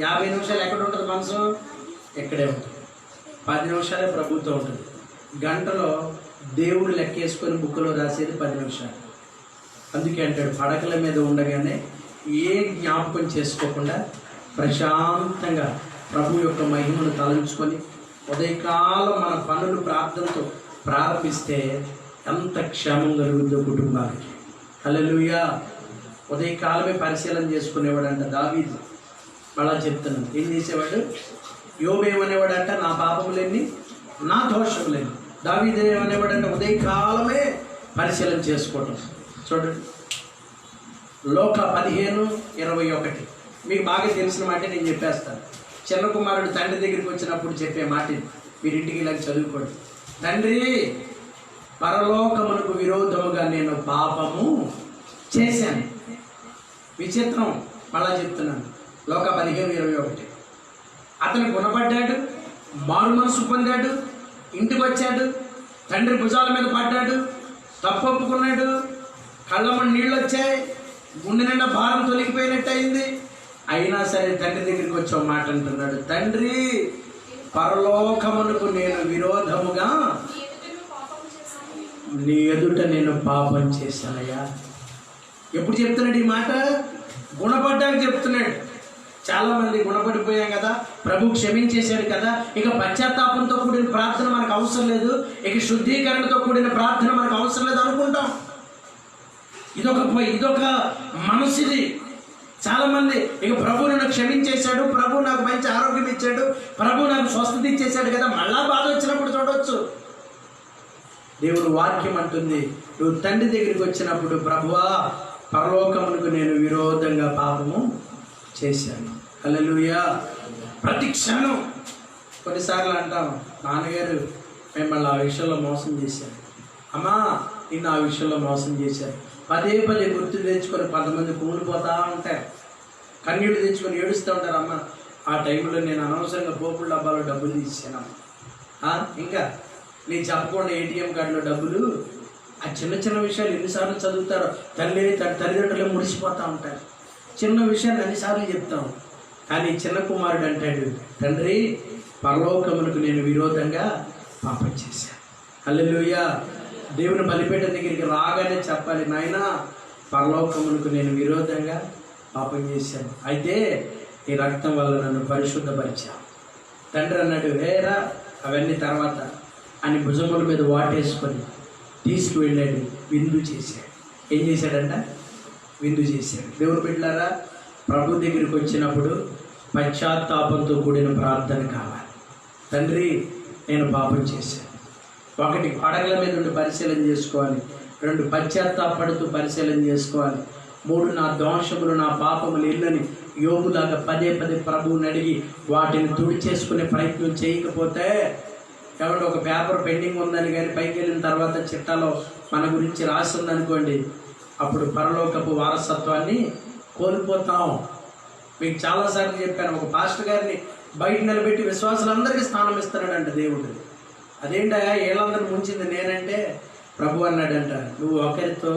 50 నిమిషాలు ఎక్కడ ఉంటుంది? మనసు ఎక్కడే ఉంటుంది. 10 నిమిషాలే ప్రభుతో ఉంటుంది. గంటలో దేవుడు లెక్కేసుకొని బుక్లో రాసేది 10 నిమిషాలు. అందుకే అంటాడు, పడకల మీద ఉండగానే ఏ జ్ఞాపకం చేసుకోకుండా ప్రశాంతంగా ప్రభు యొక్క మహిమను తలంచుకొని ఉదయకాలం మన పనులు ప్రార్థనతో ప్రారంభిస్తే ఎంత క్షేమం కలుగుద్దో కుటుంబానికి. హల్లెలూయా. ఉదయకాలమే పరిశీలన చేసుకునేవాడంట దావీదు. అలా చెప్తున్నాను. ఏం చేసేవాడు? యోబు ఏమనేవాడంట? నా పాపములేని, నా దోషములేని. దావీదు ఏమనేవాడంట? ఉదయకాలమే పరిశీలన చేసుకోవటం. చూడండి, లోక 15:21 మీకు బాగా తెలిసిన మాట నేను చెప్పేస్తాను. చిన్న కుమారుడు తండ్రి దగ్గరికి వచ్చినప్పుడు చెప్పే మాట మీరు ఇంటికి ఇలా చదువుకోండి. తండ్రి, పరలోకమునకు విరోధముగా నేను పాపము చేశాను. విచిత్రం, మళ్ళా చెప్తున్నాను. లోక 15:21 అతను గుణపడ్డాడు, మారు మనసు పొందాడు, ఇంటికి వచ్చాడు, తండ్రి భుజాల మీద పడ్డాడు, తప్పు ఒప్పుకున్నాడు, కళ్ళమ్మని నీళ్ళు వచ్చాయి, గుండె నిండా భారం తొలగిపోయినట్టు అయింది. అయినా సరే తండ్రి దగ్గరికి వచ్చి ఒక మాట అంటున్నాడు, తండ్రి, పరలోకమునకు నేను విరోధముగా నీ ఎదుట నేను పాపం చేశానయ్యా. ఎప్పుడు చెప్తున్నాడు ఈ మాట? గుణపడ్డాక చెప్తున్నాడు. చాలామంది గుణపడిపోయాం కదా, ప్రభు క్షమించేశాడు కదా, ఇక పశ్చాత్తాపంతో కూడిన ప్రార్థన మనకు అవసరం లేదు, ఇక శుద్ధీకరణతో కూడిన ప్రార్థన మనకు అవసరం లేదు అనుకుంటాం. ఇదొక మనసుది. చాలామంది ఇక ప్రభు నన్ను క్షమించేశాడు, ప్రభు నాకు మంచి ఆరోగ్యం ఇచ్చాడు, ప్రభు నాకు స్వస్థత ఇచ్చేశాడు కదా, మళ్ళా బాధ వచ్చినప్పుడు చూడవచ్చు. దేవుడు వాక్యం అంటుంది, నువ్వు తండ్రి దగ్గరికి వచ్చినప్పుడు, ప్రభువా, పరలోకమునకు నేను విరోధంగా పాపము చేశాను. హల్లెలూయా. ప్రతి క్షణం. కొన్నిసార్లు అంటాం, నాన్నగారు మిమ్మల్ని ఆ విషయంలో మోసం చేశారు, అమ్మా నిన్ను ఆ విషయంలో మోసం చేశారు. పదే గుర్తు తెచ్చుకొని 10 మంది కూలిపోతూ ఉంటారు, కన్నీళ్ళు తెచ్చుకొని ఏడుస్తూ ఉంటారు. అమ్మ, ఆ టైంలో నేను అనవసరంగా పోపుల డబ్బాలో డబ్బులు తీసాను, ఇంకా నేను చెప్పకుండా ఏటీఎం కార్డులో డబ్బులు. ఆ చిన్న చిన్న విషయాలు ఎన్నిసార్లు చదువుతారో. తల్లిదండ్రులు ముడిసిపోతూ ఉంటారు. చిన్న విషయాన్ని అన్నిసార్లు చెప్తాం. కానీ చిన్న కుమారుడు అంటాడు, తండ్రి, పరలోకమునకు నేను విరోధంగా పాపం చేశాను. హల్లెలూయా. దేవుని బలిపీఠ దగ్గరికి రాగానే చెప్పాలి, నాయనా, పరలోకమునకు నేను విరోధంగా పాపం చేశాను, అయితే ఈ రక్తం వల్ల నన్ను పరిశుద్ధపరిచాను. తండ్రి అన్నాడు, వేరా అవన్నీ తర్వాత అని భుజముల మీద వాటేసుకొని తీసుకువెళ్ళాడు, విందు చేశాడు. ఏం చేశాడంట? విందు చేశాడు. దేవుని బిడ్డలారా, ప్రభు దగ్గరికి వచ్చినప్పుడు పశ్చాత్తాపంతో కూడిన ప్రార్థన కావాలి. తండ్రి, నేను పాపం చేశాను. 1 పడగల మీద ఉండి పరిశీలన చేసుకోవాలి. 2 పశ్చాత్తాపడుతూ పరిశీలన చేసుకోవాలి. 3 నా దోషములు, నా పాపములు ఎన్నని యోగులాగా పదే ప్రభువుని అడిగి వాటిని తుడిచేసుకునే ప్రయత్నం చేయకపోతే, కాబట్టి ఒక పేపర్ పెండింగ్ ఉందని కానీ పైకి వెళ్ళిన తర్వాత చిట్టాలో మన గురించి రాసి ఉందనుకోండి, అప్పుడు పరలోకపు వారసత్వాన్ని కోల్పోతాం. మీకు చాలాసార్లు చెప్పాను, ఒక పాస్టర్ గారిని బయట నిలబెట్టి విశ్వాసులందరికీ స్థానం ఇస్తున్నాడంట దేవుడు. అదేంటయా వీళ్ళందరూ ముంచింది నేనంటే, ప్రభు అన్నాడంట, నువ్వు ఒకరితో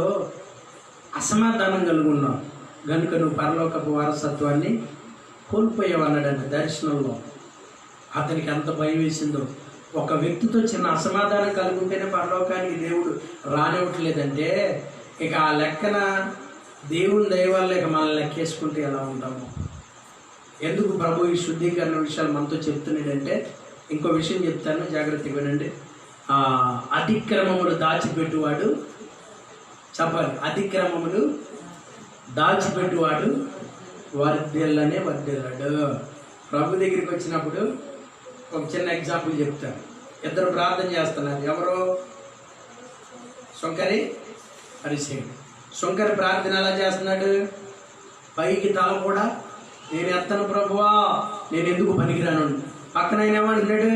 అసమాధానం కలుగున్నావు కనుక నువ్వు పరలోకపు వారసత్వాన్ని కోల్పోయావు అన్నాడంట దర్శనంలో. అతనికి ఎంత భయం వేసిందో. ఒక వ్యక్తితో చిన్న అసమాధానం కలుగుంటేనే పరలోకానికి దేవుడు రానివ్వట్లేదంటే, ఇక ఆ లెక్కన దేవుని దయ వల్ల ఇక మనల్ని లెక్కేసుకుంటే ఎలా ఉంటాము? ఎందుకు ప్రభు ఈ శుద్ధీకరణ విషయాలు మనతో చెప్తున్నాడంటే, ఇంకో విషయం చెప్తాను, జాగ్రత్తగా వినండి. అతిక్రమములు దాచిపెట్టువాడు, చెప్పాలి, అతిక్రమములు దాచిపెట్టువాడు వర్ధిల్లనే వర్ధిల్లాడు. ప్రభు దగ్గరికి వచ్చినప్పుడు ఒక చిన్న ఎగ్జాంపుల్ చెప్తాను. 2 ప్రార్థన చేస్తున్నారు. ఎవరో? సొంకరి పరిసేయుడు. శంకర్ ప్రార్థన ఎలా చేస్తున్నాడు? పైకి తల కూడా నేను ఎత్తను ప్రభువా, నేను ఎందుకు పనికిరాను. పక్కన ఆయన ఏమంటున్నాడు?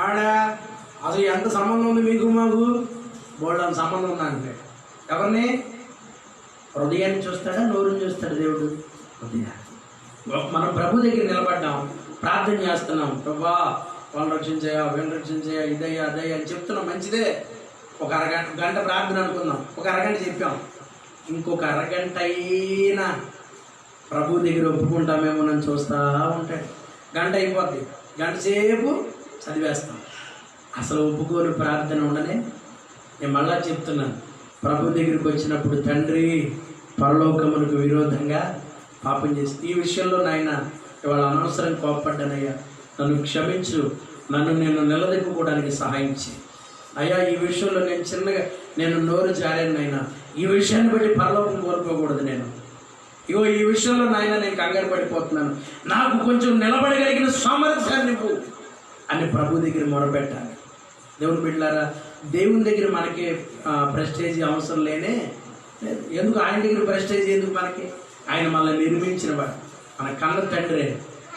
ఆడ అసలు ఎంత సంబంధం ఉంది మీకు మాకు? బోల్డ్ సంబంధం ఉందా అంటే ఎవరిని? హృదయాన్ని చూస్తాడా, నోరుని చూస్తాడు దేవుడు? హృదయాన్ని. మనం ప్రభు దగ్గర నిలబడ్డాం, ప్రార్థన చేస్తున్నాం, ప్రభువా వాళ్ళు రక్షించయా, వీళ్ళు రక్షించయా, ఇదయ్యా అదయ్యా అని చెప్తున్నాం, మంచిదే. ఒక గంట ప్రార్థన అనుకుందాం, ఒక అరగంట చెప్పాం. ఇంకొక అరగంట అయినా ప్రభు దగ్గర ఒప్పుకుంటామేమో నన్ను చూస్తూ ఉంటాడు. గంట అయిపోద్ది, గంట సేపు చదివేస్తాం. అసలు ఒప్పుకోని ప్రార్థన ఉండనే. నేను మళ్ళా చెప్తున్నాను, ప్రభు దగ్గరికి వచ్చినప్పుడు తండ్రి పరలోకమునకు విరోధంగా పాపం చేసి ఈ విషయంలో నాయన ఇవాళ అనవసరం కోపడ్డానయ్యా, నన్ను క్షమించు, నన్ను నేను నిలదొక్కుకోవడానికి సహాయం చేయి అయ్యా. ఈ విషయంలో నేను చిన్నగా నోరు జారానైనా, ఈ విషయాన్ని బట్టి పరలోకం కోల్పోకూడదు. ఇగో ఈ విషయంలో నాయన నేను కంగారు పడిపోతున్నాను, నాకు కొంచెం నిలబడగలిగిన సామర్థ్యాన్ని ఇవ్వు అని ప్రభు దగ్గర మొరపెట్టాలి. దేవుని బిడ్డలారా, దేవుని దగ్గర మనకి ప్రెస్టేజ్ అవసరం లేనే. ఎందుకు ఆయన దగ్గర ప్రెస్టేజ్ ఎందుకు మనకి? ఆయన మనల్ని నిర్మించిన వాడు, మన కన్న తండ్రే.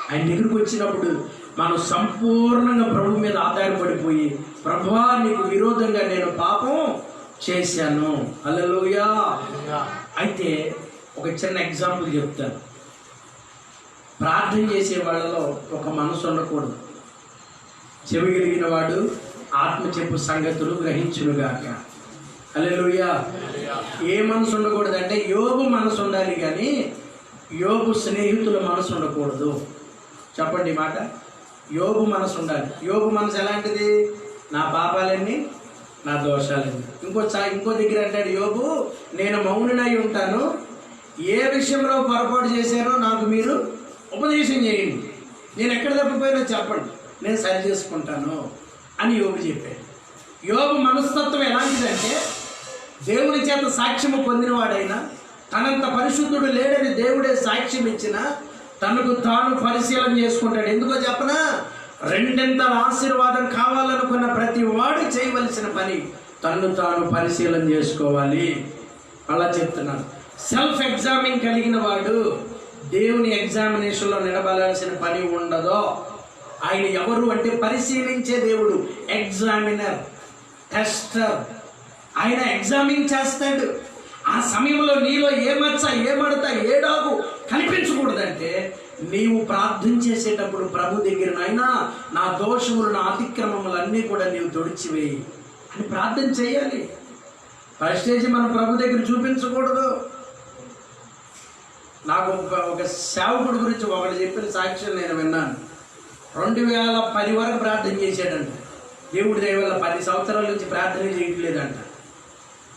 ఆయన దగ్గరికి వచ్చినప్పుడు మనం సంపూర్ణంగా ప్రభు మీద ఆధారపడిపోయి, ప్రభువా నీకు విరోధంగా నేను పాపం చేశాను, హల్లెలూయా. అయితే ఒక చిన్న ఎగ్జాంపుల్ చెప్తాను. ప్రార్థన చేసే వాళ్ళలో ఒక మనసు ఉండకూడదు. చెవి కలిగిన వాడు ఆత్మ చెప్పు సంగతులు గ్రహించునుగాక, హల్లెలూయా. ఏ మనసు ఉండకూడదు అంటే యోబు మనసు ఉండాలి, కానీ యోబు స్నేహితుల మనసు ఉండకూడదు. చెప్పండి మాట. యోబు మనసు ఉండాలి. యోబు మనసు ఎలాంటిది? నా పాపాలన్నీ, నా దోషాలన్నీ. ఇంకో దగ్గర అంటాడు యోబు, నేను మౌనునై ఉంటాను, ఏ విషయంలో పొరపాటు చేశానో నాకు మీరు ఉపదేశం చేయండి, నేను ఎక్కడ తప్పిపోయినా చెప్పండి, నేను సరి చేసుకుంటాను అని యోబు చెప్పాడు. యోబు మనస్తత్వం ఎలాంటిదంటే, దేవుని చేత సాక్ష్యము పొందినవాడైనా, తనంత పరిశుద్ధుడు లేడని దేవుడే సాక్ష్యం ఇచ్చిన, తనకు తాను పరిశీలన చేసుకుంటాడు. ఎందుకో చెప్పనా? రెండింతల ఆశీర్వాదం కావాలనుకున్న ప్రతి వాడు చేయవలసిన పని తను తాను పరిశీలన చేసుకోవాలి. అలా చెప్తున్నాను. సెల్ఫ్ ఎగ్జామిన్ కలిగిన వాడు దేవుని ఎగ్జామినేషన్లో నిలబడాల్సిన పని ఉండదో. ఆయన ఎవరు అంటే పరిశీలించే దేవుడు, ఎగ్జామినర్, టెస్టర్. ఆయన ఎగ్జామిన్ చేస్తాడు. ఆ సమయంలో నీలో ఏ మచ్చ, ఏ మడత, ఏ డాగు కనిపించకూడదంటే నీవు ప్రార్థన చేసేటప్పుడు ప్రభు దగ్గర నాయనా నా దోషములు, నా అతిక్రమములన్నీ కూడా నీవు తుడిచివేయి అని ప్రార్థన చేయాలి. ప్రెస్టేజ్ మనం ప్రభు దగ్గర చూపించకూడదు. నాకు ఒక సేవకుడి గురించి ఒకటి చెప్పిన సాక్ష్యం నేను విన్నాను. 2010 వరకు ప్రార్థన చేశాడంట. దేవుడి దయ వల్ల 10 సంవత్సరాల నుంచి ప్రార్థన చేయట్లేదంట.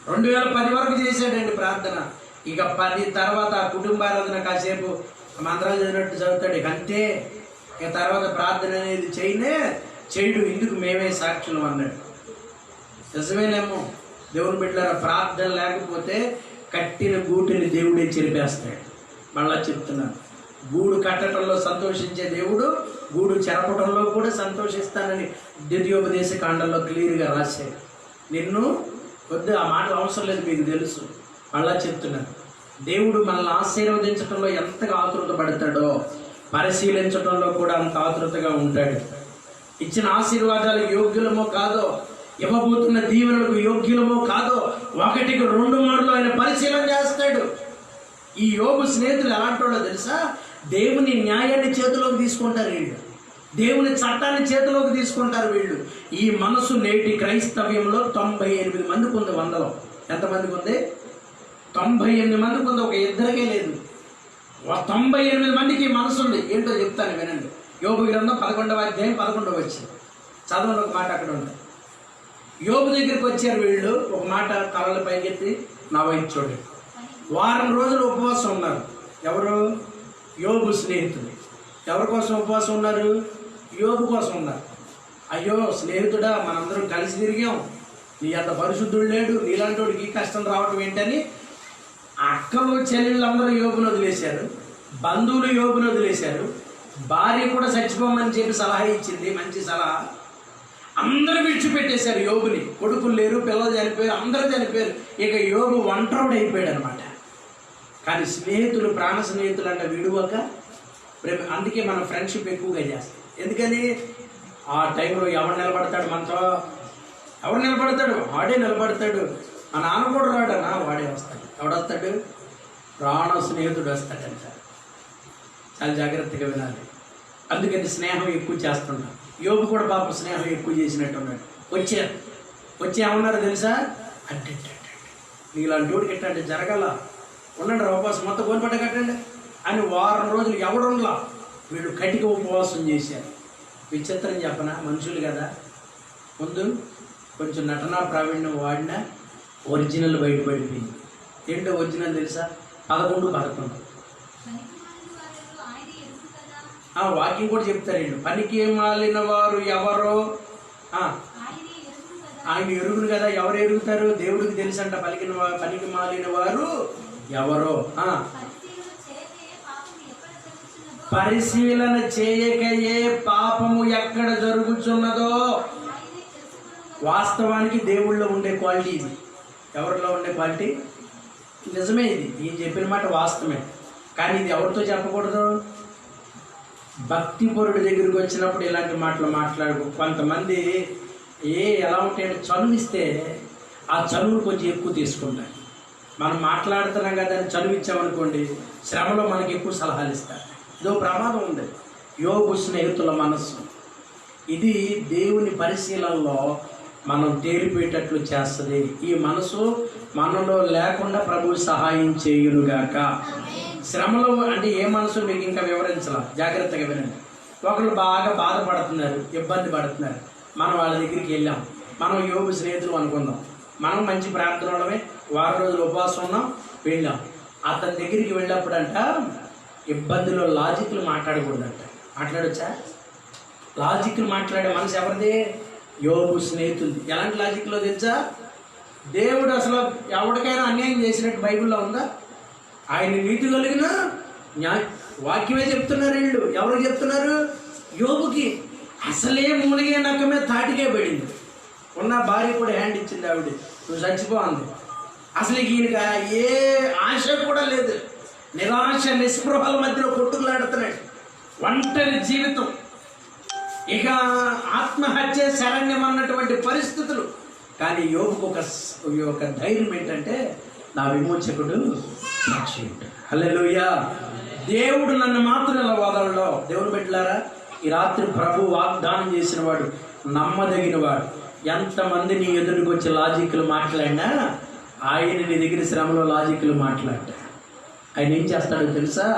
2010 వరకు చేశాడండి ప్రార్థన. ఇక 10 తర్వాత కుటుంబారాధన కాసేపు మంత్రాలు చదివినట్టు చదువుతాడు, ఇక అంతే. ఇక తర్వాత ప్రార్థన అనేది చేయడు. ఇందుకు మేమే సాక్షులు అన్నాడు. నిజమేనేమో దేవుని బిడ్డలారా, ప్రార్థన లేకపోతే కట్టిన గూటిని దేవుడే చెరిపేస్తాడు. మళ్ళా చెప్తున్నాను, గూడు కట్టడంలో సంతోషించే దేవుడు గూడు చెరపడంలో కూడా సంతోషిస్తానని ద్వితీయోపదేశ కాండంలో క్లియర్గా రాశాడు. నిన్ను వద్దు, ఆ మాటలు అవసరం లేదు, మీకు తెలుసు. మళ్ళా చెప్తున్నాను, దేవుడు మనల్ని ఆశీర్వదించడంలో ఎంతగా ఆతృత పడతాడో పరిశీలించడంలో కూడా అంత ఆతృతగా ఉంటాడు. ఇచ్చిన ఆశీర్వాదాలు యోగ్యులమో కాదో, ఇవ్వబోతున్న దీవెనలకు యోగ్యులమో కాదో 1కి 2 మార్లు ఆయన పరిశీలన చేస్తాడు. ఈ యోబు స్నేహితులు ఎలాంటోడో తెలుసా? దేవుని న్యాయాన్ని చేతిలోకి తీసుకుంటారు వీళ్ళు, దేవుని చట్టాన్ని చేతిలోకి తీసుకుంటారు వీళ్ళు. ఈ మనసు నేటి క్రైస్తవ్యంలో 98 మందికి ఉంది. 100లో ఎంతమందికి ఉంది? 98 మందికి ఉంది. ఒక ఇద్దరికే లేదు. 98 మందికి మనసు ఉంది. ఏంటో చెప్తాను వినండి. యోబు గ్రంథం 11వ అధ్యాయం 11వ వచ్చింది. చదవండి, ఒక మాట అక్కడ ఉంది. యోబు దగ్గరికి వచ్చారు వీళ్ళు. ఒక మాట తలలు పైకెత్తి నా వైపు చూడండి. వారం రోజులు ఉపవాసం ఉన్నారు. ఎవరు? యోబు స్నేహితులు. ఎవరి కోసం ఉపవాసం ఉన్నారు? యోబు కోసం ఉన్నారు. అయ్యో స్నేహితుడా, మనందరం కలిసి తిరిగాం, నీ అంత పరిశుద్ధుడు లేడు, నీలాంటి వాడికి కష్టం రావటం ఏంటని అక్కలు చెల్లెళ్ళు అందరూ యోబును వదిలేశారు, బంధువులు యోబును వదిలేశారు, భార్య కూడా చచ్చిపోమని చెప్పి సలహా ఇచ్చింది, మంచి సలహా. అందరూ విడిచిపెట్టేశారు యోబుని. కొడుకులు లేరు, పిల్లలు చనిపోయారు, అందరూ చనిపోయారు. ఇక యోబు ఒంటరుడు అయిపోయాడు అనమాట. కానీ స్నేహితులు, ప్రాణ స్నేహితులు అంటే విడువక అందుకే మనం ఫ్రెండ్షిప్ ఎక్కువగా చేస్తాం. ఎందుకని ఆ టైంలో ఎవరు నిలబడతాడు మనతో? ఎవరు నిలబడతాడు? వాడే నిలబడతాడు. మా నాన్న కూడా రాడనా, వాడే వస్తాడు. ఎవడొస్తాడు? ప్రాణ స్నేహితుడు వస్తాడంట. చాలా జాగ్రత్తగా వినాలి. అందుకని స్నేహం ఎక్కువ చేస్తున్నాం. యోబు కూడా పాప స్నేహం ఎక్కువ చేసినట్టు ఉన్నాడు. వచ్చి ఏమన్నారు తెలుసా? అంటే నీలాంటి వాడికి ఎట్లా జరగాల, ఉండండి ఉపవాసం మొత్తం కోల్పట్ట కట్టండి అని వారం రోజులు ఎవడుండలా. వీళ్ళు కటిక ఉపవాసం చేశారు. విచిత్రం చెప్పనా, మనుషులు కదా. ముందు కొంచెం నటనా ప్రావీణ్యం వాడినా ఒరిజినల్ బయటపడిపోయింది. ఏంటో ఒరిజినల్ తెలుసా? 11 వాక్యం కూడా చెప్తారు వీళ్ళు. పనికి మాలిన వారు ఎవరో ఆయన ఎరుగును కదా. ఎవరు ఎరుగుతారు? దేవుడికి తెలుసంట పనికి మాలిన వారు ఎవరో. పరిశీలన చేయకయే పాపము ఎక్కడ జరుగుతున్నదో. వాస్తవానికి దేవుళ్ళో ఉండే క్వాలిటీ ఇది. ఎవరిలో ఉండే క్వాలిటీ నిజమే. ఇది ఈయన చెప్పిన మాట వాస్తవమే. కానీ ఇది ఎవరితో చెప్పకూడదు? భక్తిపరుడి దగ్గరికి వచ్చినప్పుడు ఇలాంటి మాటలు మాట్లాడు. కొంతమంది ఎలా ఉంటాయంటే చనువిస్తే ఆ చనువును కొంచెం ఎక్కువ తీసుకుంటారు. మనం మాట్లాడుతున్నాం కదా అని చనువు ఇచ్చామనుకోండి, శ్రమలో మనకి ఎక్కువ సలహాలు ఇస్తారు. ఇదో ప్రమాదం ఉంది. యోబు స్నేహితుల మనస్సు ఇది దేవుని పరిశీలనలో మనం తేలిపోయేటట్లు చేస్తుంది. ఈ మనసు మనలో లేకుండా ప్రభువు సహాయం చేయునుగాక. శ్రమలో అంటే ఏ మనసు మీకు ఇంకా వివరించాల, జాగ్రత్తగా వినండి. ఒకళ్ళు బాగా బాధపడుతున్నారు, ఇబ్బంది పడుతున్నారు. మనం వాళ్ళ దగ్గరికి వెళ్ళాం. మనం యోబు స్నేహితులు అనుకుందాం. మనం మంచి ప్రార్థనలమే, వారం రోజులు ఉపవాసం ఉన్నాం, వెళ్ళాం. అతని దగ్గరికి వెళ్ళినప్పుడంట ఇబ్బందులో లాజిక్లు మాట్లాడకూడదంట. మాట్లాడొచ్చా? లాజిక్లు మాట్లాడే మనసు ఎవరిది? యోబు స్నేహితులు. ఎలాంటి లాజిక్లో తెలుసా? దేవుడు అసలు ఎవరికైనా అన్యాయం చేసినట్టు బైబిల్లో ఉందా? ఆయన నీతి కలిగిన వాక్యమే చెప్తున్నారు వీళ్ళు. ఎవరు చెప్తున్నారు? యోబుకి. అసలే మూలిగే నక్కమే తాటికే పడింది. ఉన్న భార్య కూడా హ్యాండ్ ఇచ్చింది. ఆవిడ నువ్వు చచ్చిపోంది. అసలు ఈయనకి ఏ ఆశ కూడా లేదు. నిరాశ నిస్పృహల మధ్యలో కొట్టుకులాడుతున్నాడు. ఒంటరి జీవితం. ఇక ఆత్మహత్య శరణ్యం అన్నటువంటి పరిస్థితులు. కానీ యోబుకు ఒక ధైర్యం ఏంటంటే, నా విమోచకుడు సాక్షియుడు. హల్లెలూయా. దేవుడు నన్ను మాత్రం ఇలా వదలడో. దేవుని బిడ్డలారా, ఈ రాత్రి ప్రభు వాగ్దానం చేసిన వాడు, నమ్మదగిన వాడు. ఎంతమంది నీ ఎదుటికి వచ్చి లాజిక్లు మాట్లాడినా ఆయన నీ దగ్గర శ్రమలో లాజిక్లు మాట్లాడతాడు. ఆయన ఏం చేస్తాడో తెలుసా?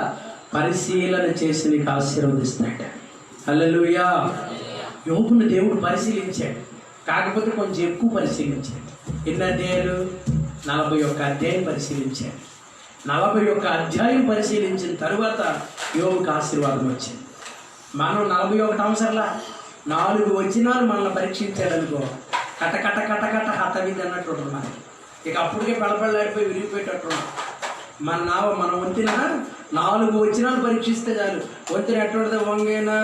పరిశీలన చేసి నీకు ఆశీర్వదిస్తాడు. హల్లెలూయా. యోబుని దేవుడు పరిశీలించాడు. కాకపోతే కొంచెం ఎక్కువ పరిశీలించాడు. ఎన్ని అధ్యాయాలు? 41 అధ్యాయం పరిశీలించాడు. 41 అధ్యాయం పరిశీలించిన తరువాత యోబుకి ఆశీర్వాదం వచ్చింది. మనం 41 అవసరంలా 4 వచనాలు మనల్ని పరీక్షించాడు అనుకో, కట కట కట కట హతవిధి అన్నట్టు ఉంటుంది మనకి. ఇక అప్పటికే పలపళ్ళాడిపోయి విరిగిపోయేటట్టు మనం వంతిన 4 వచనాలు పరీక్షిస్తే చాలు. వంతిన ఎట్లుంటుంది? వంగేనా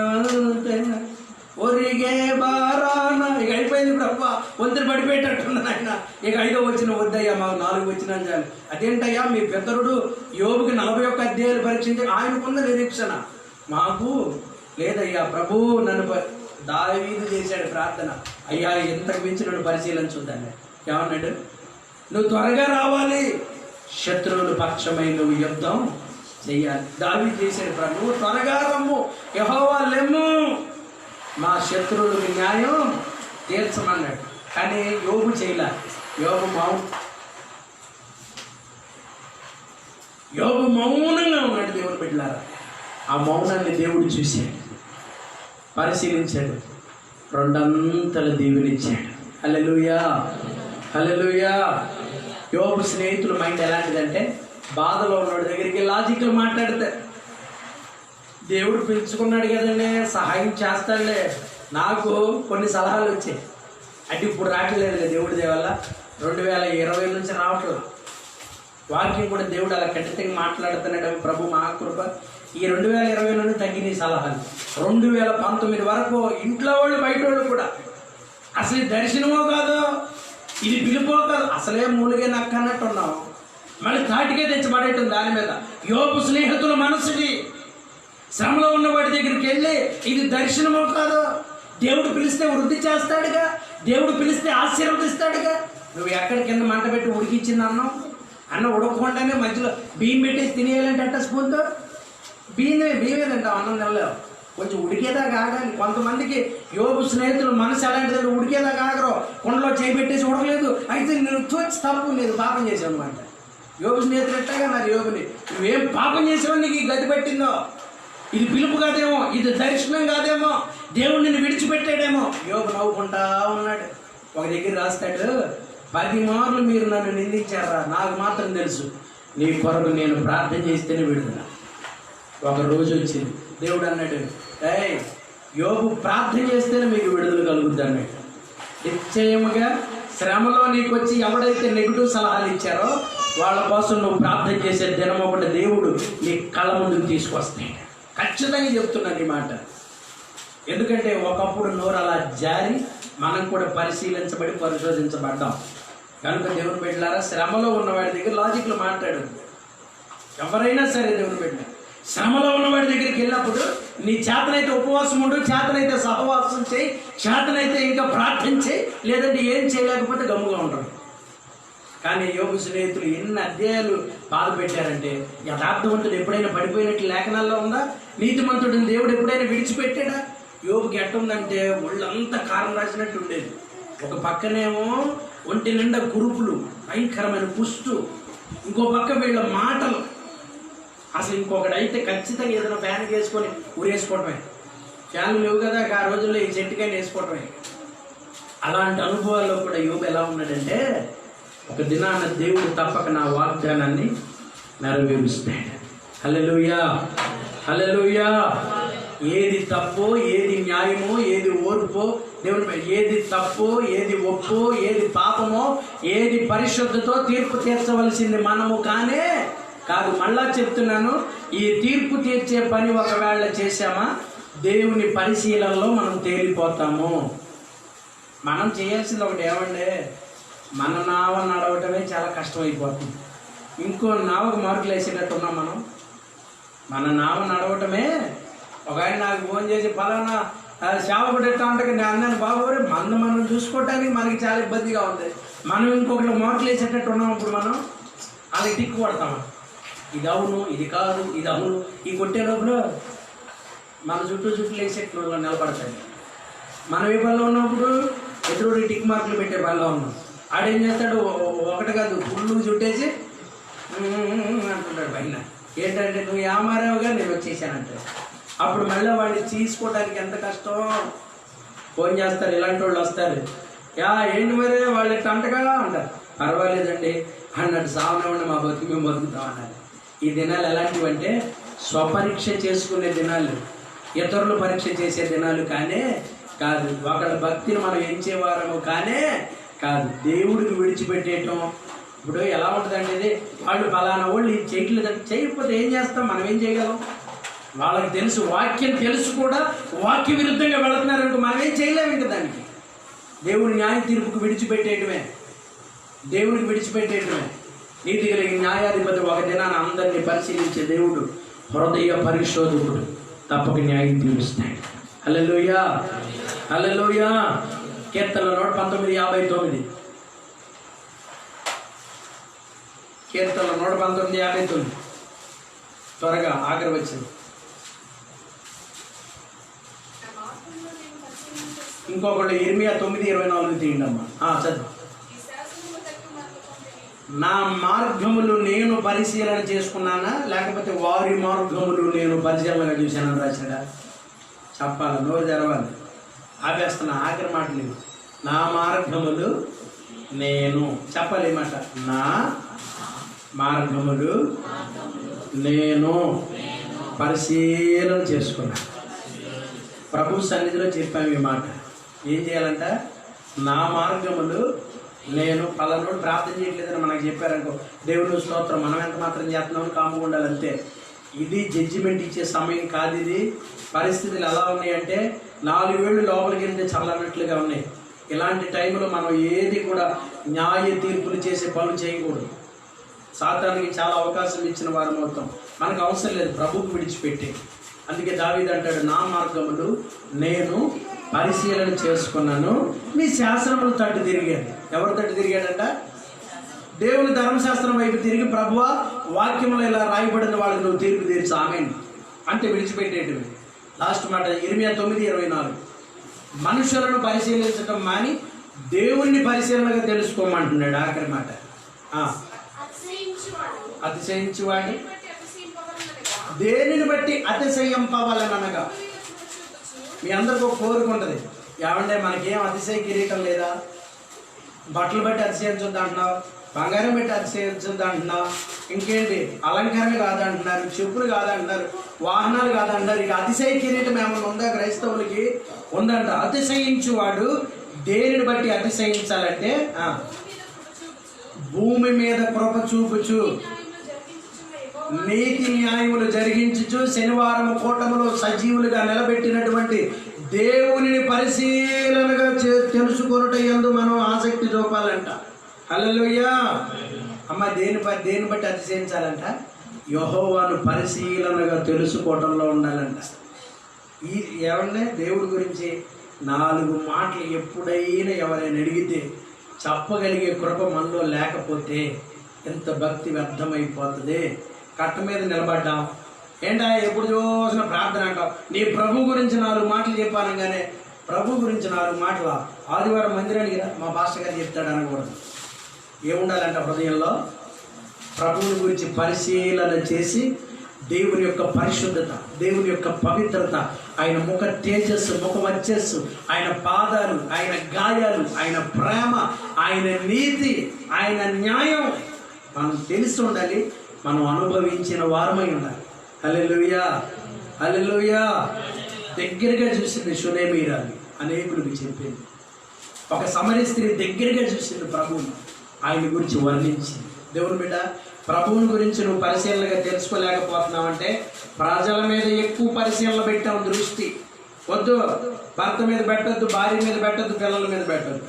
ఒరిగే బారాన. ఇక అయిపోయింది ప్రభా, వంతులు పడిపోయేటట్టుంది ఆయన. ఇక 5వ వచనం వద్దయ్యా, మాకు 4 వచనాలు చాలు. అదేంటయ్యా మీ పితరుడు యోబుకి 41 అధ్యాయాలు పరీక్షించి ఆయనకున్న నిరీక్షణ మాకు లేదయ్యా. ప్రభు నన్ను దావీదు చేశాడు ప్రార్థన, అయ్యా ఎంతకు మించి నన్ను పరిశీలించుద్దాన్ని. ఏమన్నాడు? నువ్వు త్వరగా రావాలి, శత్రువుల పక్షమై నువ్వు యుద్ధం చెయ్యాలి. దావీదు చేశాడు ప్రభు, నువ్వు త్వరగా రమ్ము, యెహోవా లెమ్ము, మా శత్రువులకు న్యాయం తీర్చమన్నాడు. కానీ యోబు చేయలే. యోబు మౌనంగా ఉన్నాడు. దేవుని బిడ్డలారా, ఆ మౌనాన్ని దేవుడు చూశాడు, పరిశీలించాడు, 2 అంతల దీవెనిచ్చాడు. హల్లెలూయా, హల్లెలూయా. యోబు స్నేహితుల మైండ్ ఎలాంటిదంటే, బాధలో ఉన్నోడి దగ్గరికి లాజిక్లు మాట్లాడతారు. దేవుడు పిలుచుకున్నాడు కదండి, సహాయం చేస్తాడులే. నాకు కొన్ని సలహాలు వచ్చాయి అంటే ఇప్పుడు రావట్లేదు దేవుడి దేవల్ల. 2020 నుంచి రావట్లేదు. వాక్యం కూడా దేవుడు అలా ఖచ్చితంగా మాట్లాడుతున్నాడు. ప్రభు మహాకృప. ఈ 2020 నుండి తగ్గిన సలహాలు 2019 వరకు ఇంట్లో వాళ్ళు బయట వాళ్ళు కూడా అసలు ఇది దర్శనమో కాదు, ఇది పిలుపో కాదు, అసలే మూలిగే నక్క అన్నట్టు ఉన్నావు. మళ్ళీ తాటికే తెచ్చిపడేయటం దాని మీద. యోబు స్నేహితుల మనసుకి శ్రమలో ఉన్న వాడి దగ్గరికి వెళ్ళి ఇది దర్శనమో కాదు, దేవుడు పిలిస్తే వృద్ధి చేస్తాడుగా, దేవుడు పిలిస్తే ఆశీర్వదిస్తాడుగా. నువ్వు ఎక్కడ కింద మంట పెట్టి ఉడికిచ్చింది అన్నం ఉడకకుండానే మధ్యలో బియ్యం పెట్టేసి తినేయాలంటే అట్ట స్పూన్తో బియ్యమే తింటావు, అన్నం తినలేవు. కొంచెం ఉడికేదాకా ఆగాలి. కొంతమందికి యోబు స్నేహితులు మనసు ఎలాంటిదంటే ఉడికేదాకా ఆగరు, కుండలో చేపెట్టేసి ఉడకలేదు అయితే నేను చూచి తప్పు లేదు పాపం చేసావు అనమాట. యోబు స్నేహితులు ఎట్టాగా మరి యోబుని, నువ్వేం పాపం చేసావు, నీకు ఈ గతి పట్టిందో, ఇది పిలుపు కాదేమో, ఇది దర్శనం కాదేమో, దేవుడు నిన్ను విడిచిపెట్టాడేమో. యోబు నవ్వుకుంటా ఉన్నాడు. ఒక దగ్గర రాస్తాడు, 10 మార్లు మీరు నన్ను నిందించారా, నాకు మాత్రం తెలుసు నీ కొరకు నేను ప్రార్థన చేస్తేనే విడుదల. ఒక రోజు వచ్చింది, దేవుడు అన్నాడు, ఏయ్ యోబు ప్రార్థన చేస్తేనే మీకు విడుదల కలుగుద్ది అన్నాడు. నిశ్చయముగా శ్రమలో నీకు వచ్చి ఎవడైతే నెగిటివ్ సలహాలు ఇచ్చారో వాళ్ళ కోసం నువ్వు ప్రార్థన చేసే దినం ఒకటి దేవుడు నీ కళ్ళ ముందుకు తీసుకొస్తాడు. ఖచ్చితంగా చెప్తున్నాను ఈ మాట. ఎందుకంటే ఒకప్పుడు నోరు అలా జారి మనం కూడా పరిశీలించబడి పరిశోధించబడ్డాం కనుక దేవుని బిడ్డలారా, శ్రమలో ఉన్నవాడి దగ్గర లాజిక్లు మాట్లాడు. ఎవరైనా సరే దేవుని బిడ్డ శ్రమలో ఉన్నవాడి దగ్గరికి వెళ్ళినప్పుడు నీ చేతనైతే ఉపవాసం ఉండు, చేతనైతే సహవాసం చేయి, చేతనైతే ఇంకా ప్రార్థన చేయి, లేదంటే ఏం చేయలేకపోతే గమ్ముగా ఉంటాడు. కానీ యోబు స్నేహితులు ఎన్ని అధ్యాయాలు బాధ పెట్టారంటే, యథార్థవంతుడు ఎప్పుడైనా పడిపోయినట్లు లేఖనాల్లో ఉందా? నీతిమంతుడిని దేవుడు ఎప్పుడైనా విడిచిపెట్టాడా? యోబుకి ఎట్టుందంటే ఒళ్ళంతా కారం రాసినట్టు ఉండేది. ఒక పక్కనేమో ఒంటి నిండా కురుపులు, భయంకరమైన పుష్టు, ఇంకో పక్క వీళ్ళ మాటలు. అసలు ఇంకొకడైతే ఖచ్చితంగా ఏదైనా ఫ్యాన్ వేసుకొని ఊరేసుకోవటమే. ఫ్యాన్లు లేవు కదా ఆ రోజుల్లో, ఈ చెట్టుకైనా వేసుకోవటమే. అలాంటి అనుభవాల్లో కూడా యోబు ఎలా ఉన్నాడంటే, ఒక దినాన దేవుడు తప్పక నా వాగ్దానాన్ని నెరవేరుస్తాడు. హల్లెలూయా, హల్లెలూయా. ఏది తప్పో, ఏది న్యాయమో, ఏది ఓర్పో దేవుని, ఏది తప్పో, ఏది ఒప్పో, ఏది పాపమో, ఏది పరిశుద్ధతో తీర్పు తీర్చవలసింది మనము కానే కాదు. మళ్ళా చెప్తున్నాను, ఈ తీర్పు తీర్చే పని ఒకవేళ చేశామా దేవుని పరిశీలనలో మనం తేలిపోతాము. మనం చేయాల్సింది ఒకటి ఏమంటే, మన నావ నడవటమే చాలా కష్టమైపోతుంది. ఇంకో నావకు మార్కులు వేసేటట్టు ఉన్నాం మనం. మన నావ నడవటమే. ఒక ఆయన నాకు ఫోన్ చేసి పలానా సేవ పెట్టా అంటే నేను అన్నాను, బాబు మనం చూసుకోవటానికి మనకి చాలా ఇబ్బందిగా ఉంది. మనం ఇంకొకటి మార్కులు వేసేటట్టు ఉన్నాం. ఇప్పుడు మనం వాళ్ళకి టిక్కు కొడతాము, ఇది అవును, ఇది కాదు, ఇది అవును. ఈ కొట్టే లోపల మన చుట్టూ వేసేట్లు నిలబడతాయి. మనం ఏ పనిలో ఉన్నప్పుడు ఎదురు టిక్ మార్కులు పెట్టే పనిలో ఉన్నాం. ఆడేం చేస్తాడు, ఒకటి కాదు ఫుల్లు చుట్టేసి అంటున్నాడు పైన. ఏంటంటే నువ్వు ఏమారావుగా నేను వచ్చేసానంటే, అప్పుడు మళ్ళీ వాడిని తీసుకోవడానికి ఎంత కష్టం. ఫోన్ చేస్తారు, ఇలాంటి వాళ్ళు వస్తారు, ఏంటి మరి వాళ్ళు అంటగా అంటారు. పర్వాలేదండి అన్నాడు, సావనే ఉండి మా బతుకు మేము బతుకుతాం అన్నారు. ఈ దినాలు ఎలాంటివి అంటే స్వపరీక్ష చేసుకునే దినాలు, ఇతరులు పరీక్ష చేసే దినాలు కానే కాదు. ఒకళ్ళ భక్తిని మనం ఎంచేవారము కానే కాదు. దేవుడికి విడిచిపెట్టేయటం. ఇప్పుడు ఎలా ఉంటుందంటే, ఇది వాళ్ళు ఫలానా వాళ్ళు ఇది చేయట్లేదు, చేయకపోతే ఏం చేస్తాం, మనం ఏం చేయగలం? వాళ్ళకి తెలుసు, వాక్యం తెలుసు కూడా వాక్య విరుద్ధంగా వెళుతున్నారనుకో మనం ఏం చేయలేము. ఇంకా దానికి దేవుడి న్యాయ తీర్పుకు విడిచిపెట్టేయటమే, దేవుడికి విడిచిపెట్టేయటమే. నీతి కలిగిన న్యాయాధిపతి ఒక దినాన్ని అందరినీ పరిశీలించే దేవుడు, హృదయ పరిశోధకుడు, తప్పక న్యాయం తీరుస్తాడు. హల్లెలూయా, హల్లెలూయా. కీర్తన 119:59. కీర్తన 119:59. త్వరగా ఆఖరి వచ్చింది. ఇంకొకళ్ళు ఇర్మియా 9:24 తీయండి అమ్మా, చదువు. నా మార్గములు నేను పరిశీలన చేసుకున్నానా, లేకపోతే వారి మార్గములు నేను పరిశీలనగా చూశానని రాశాడా? చెప్పాలి, నోరు తెరవాలి. ఆపేస్తున్నా, ఆఖరి మాటలు. నా మార్గములు నేను చెప్పాలి మాట, నా మార్గములు నేను పరిశీలన చేసుకున్నా. ప్రభు సన్నిధిలో చెప్పాము ఈ మాట. ఏం చేయాలంట? నా మార్గములు నేను పలానోడు ప్రార్థన చేయట్లేదని మనకు చెప్పారనుకో, దేవుడు స్తోత్రం, మనం ఎంత మాత్రం చేస్తున్నామని కాముగా ఉండాలంతే. ఇది జడ్జిమెంట్ ఇచ్చే సమయం కాదు. ఇది పరిస్థితులు ఎలా ఉన్నాయంటే 4 ఏళ్ళు లోపలికి వెళ్తే చల్లనట్లుగా ఉన్నాయి. ఇలాంటి టైంలో మనం ఏది కూడా న్యాయ తీర్పులు చేసే పనులు చేయకూడదు. సాతానికి చాలా అవకాశం ఇచ్చిన వారం అవుతాం. మనకు అవసరం లేదు, ప్రభువుకు విడిచిపెట్టి. అందుకే దావీదు అంటాడు, నా మార్గములు నేను పరిశీలన చేసుకున్నాను, నీ శాసనములు తట్టు తిరిగాను. ఎవరు తట్టు తిరిగాడంట? దేవుని ధర్మశాస్త్రం వైపు తిరిగి, ప్రభువా వాక్యంలో ఇలా రాయబడిన వాళ్ళకి నువ్వు తీర్పు తీర్చు, ఆమేన్ అంటే విడిచిపెట్టేటివి. లాస్ట్ మాట ఇర్మియా 9:24, మనుషులను పరిశీలించటం మాని దేవుణ్ణి పరిశీలనగా తెలుసుకోమంటున్నాడు. ఆఖరి మాట, అతిశయించువాడు దేనిని బట్టి అతిశయింపవలనగా. మీ అందరికి ఒక కోరిక ఉంటుంది, ఏమంటే మనకేం అతిశయ కిరీటం లేదా? బట్టలు బట్టి అతిశయించొద్దు అంటున్నావు, బంగారం పెట్టి అతిశయించొద్దు అంటున్నావు, ఇంకేంటి అలంకరణ కాదంటున్నారు, చెప్పులు కాదంటున్నారు, వాహనాలు కాదంటున్నారు. ఇక అతిశయ కిరీటం ఏమైనా ఉందా? క్రైస్తవులకి ఉందంట. అతిశయించువాడు దేనిని బట్టి అతిశయించాలంటే, భూమి మీద కృప చూపుచు నీతి న్యాయములు జరిగించుచు శనివారం కూటములో సజీవులుగా నిలబెట్టినటువంటి దేవునిని పరిశీలనగా తెలుసుకొనుట యందు మనం ఆసక్తి చూపాలంట. హల్లెలూయా. అమ్మ దేని బట్టి అతిశయించాలంట? యెహోవాను పరిశీలనగా తెలుసుకోవటంలో ఉండాలంట. ఏమన్నా దేవుడి గురించి 4 మాటలు ఎప్పుడైనా ఎవరైనా అడిగితే చెప్పగలిగే కృప మనలో లేకపోతే ఎంత భక్తి వ్యర్థమైపోతుంది. కట్ట మీద నిలబడ్డాం, ఏంటా ఎప్పుడు చూసిన ప్రార్థన అంటావు. నీ ప్రభు గురించి 4 మాటలు చెప్పానగానే, ప్రభు గురించి 4 మాటలు ఆదివారం మందిరానికి మా పాస్టర్ గారు చెప్తాడు అనకూడదు. ఏముండాలంట హృదయంలో? ప్రభువుని గురించి పరిశీలన చేసి దేవుని యొక్క పరిశుద్ధత, దేవుని యొక్క పవిత్రత, ఆయన ముఖ తేజస్సు, ముఖ వచ్చస్సు, ఆయన పాదాలు, ఆయన గాయాలు, ఆయన ప్రేమ, ఆయన నీతి, ఆయన న్యాయం మనం తెలిసి ఉండాలి, మనం అనుభవించిన వారమై ఉండాలి. హల్లెలూయా, హల్లెలూయా. దగ్గరగా చూసింది షునేమీరాలు, అనేకులకు చెప్పింది. ఒక సమరీ స్త్రీ దగ్గరగా చూసింది ప్రభువుని, ఆయన గురించి వర్ణించింది. దేవుని బిడ్డ, ప్రభువుని గురించి నువ్వు పరిశీలనగా తెలుసుకోలేకపోతున్నావంటే ప్రజల మీద ఎక్కువ పరిశీలన పెట్టావు దృష్టి. వద్దు, భర్త మీద పెట్టద్దు, భార్య మీద పెట్టద్దు, పిల్లల మీద పెట్టద్దు.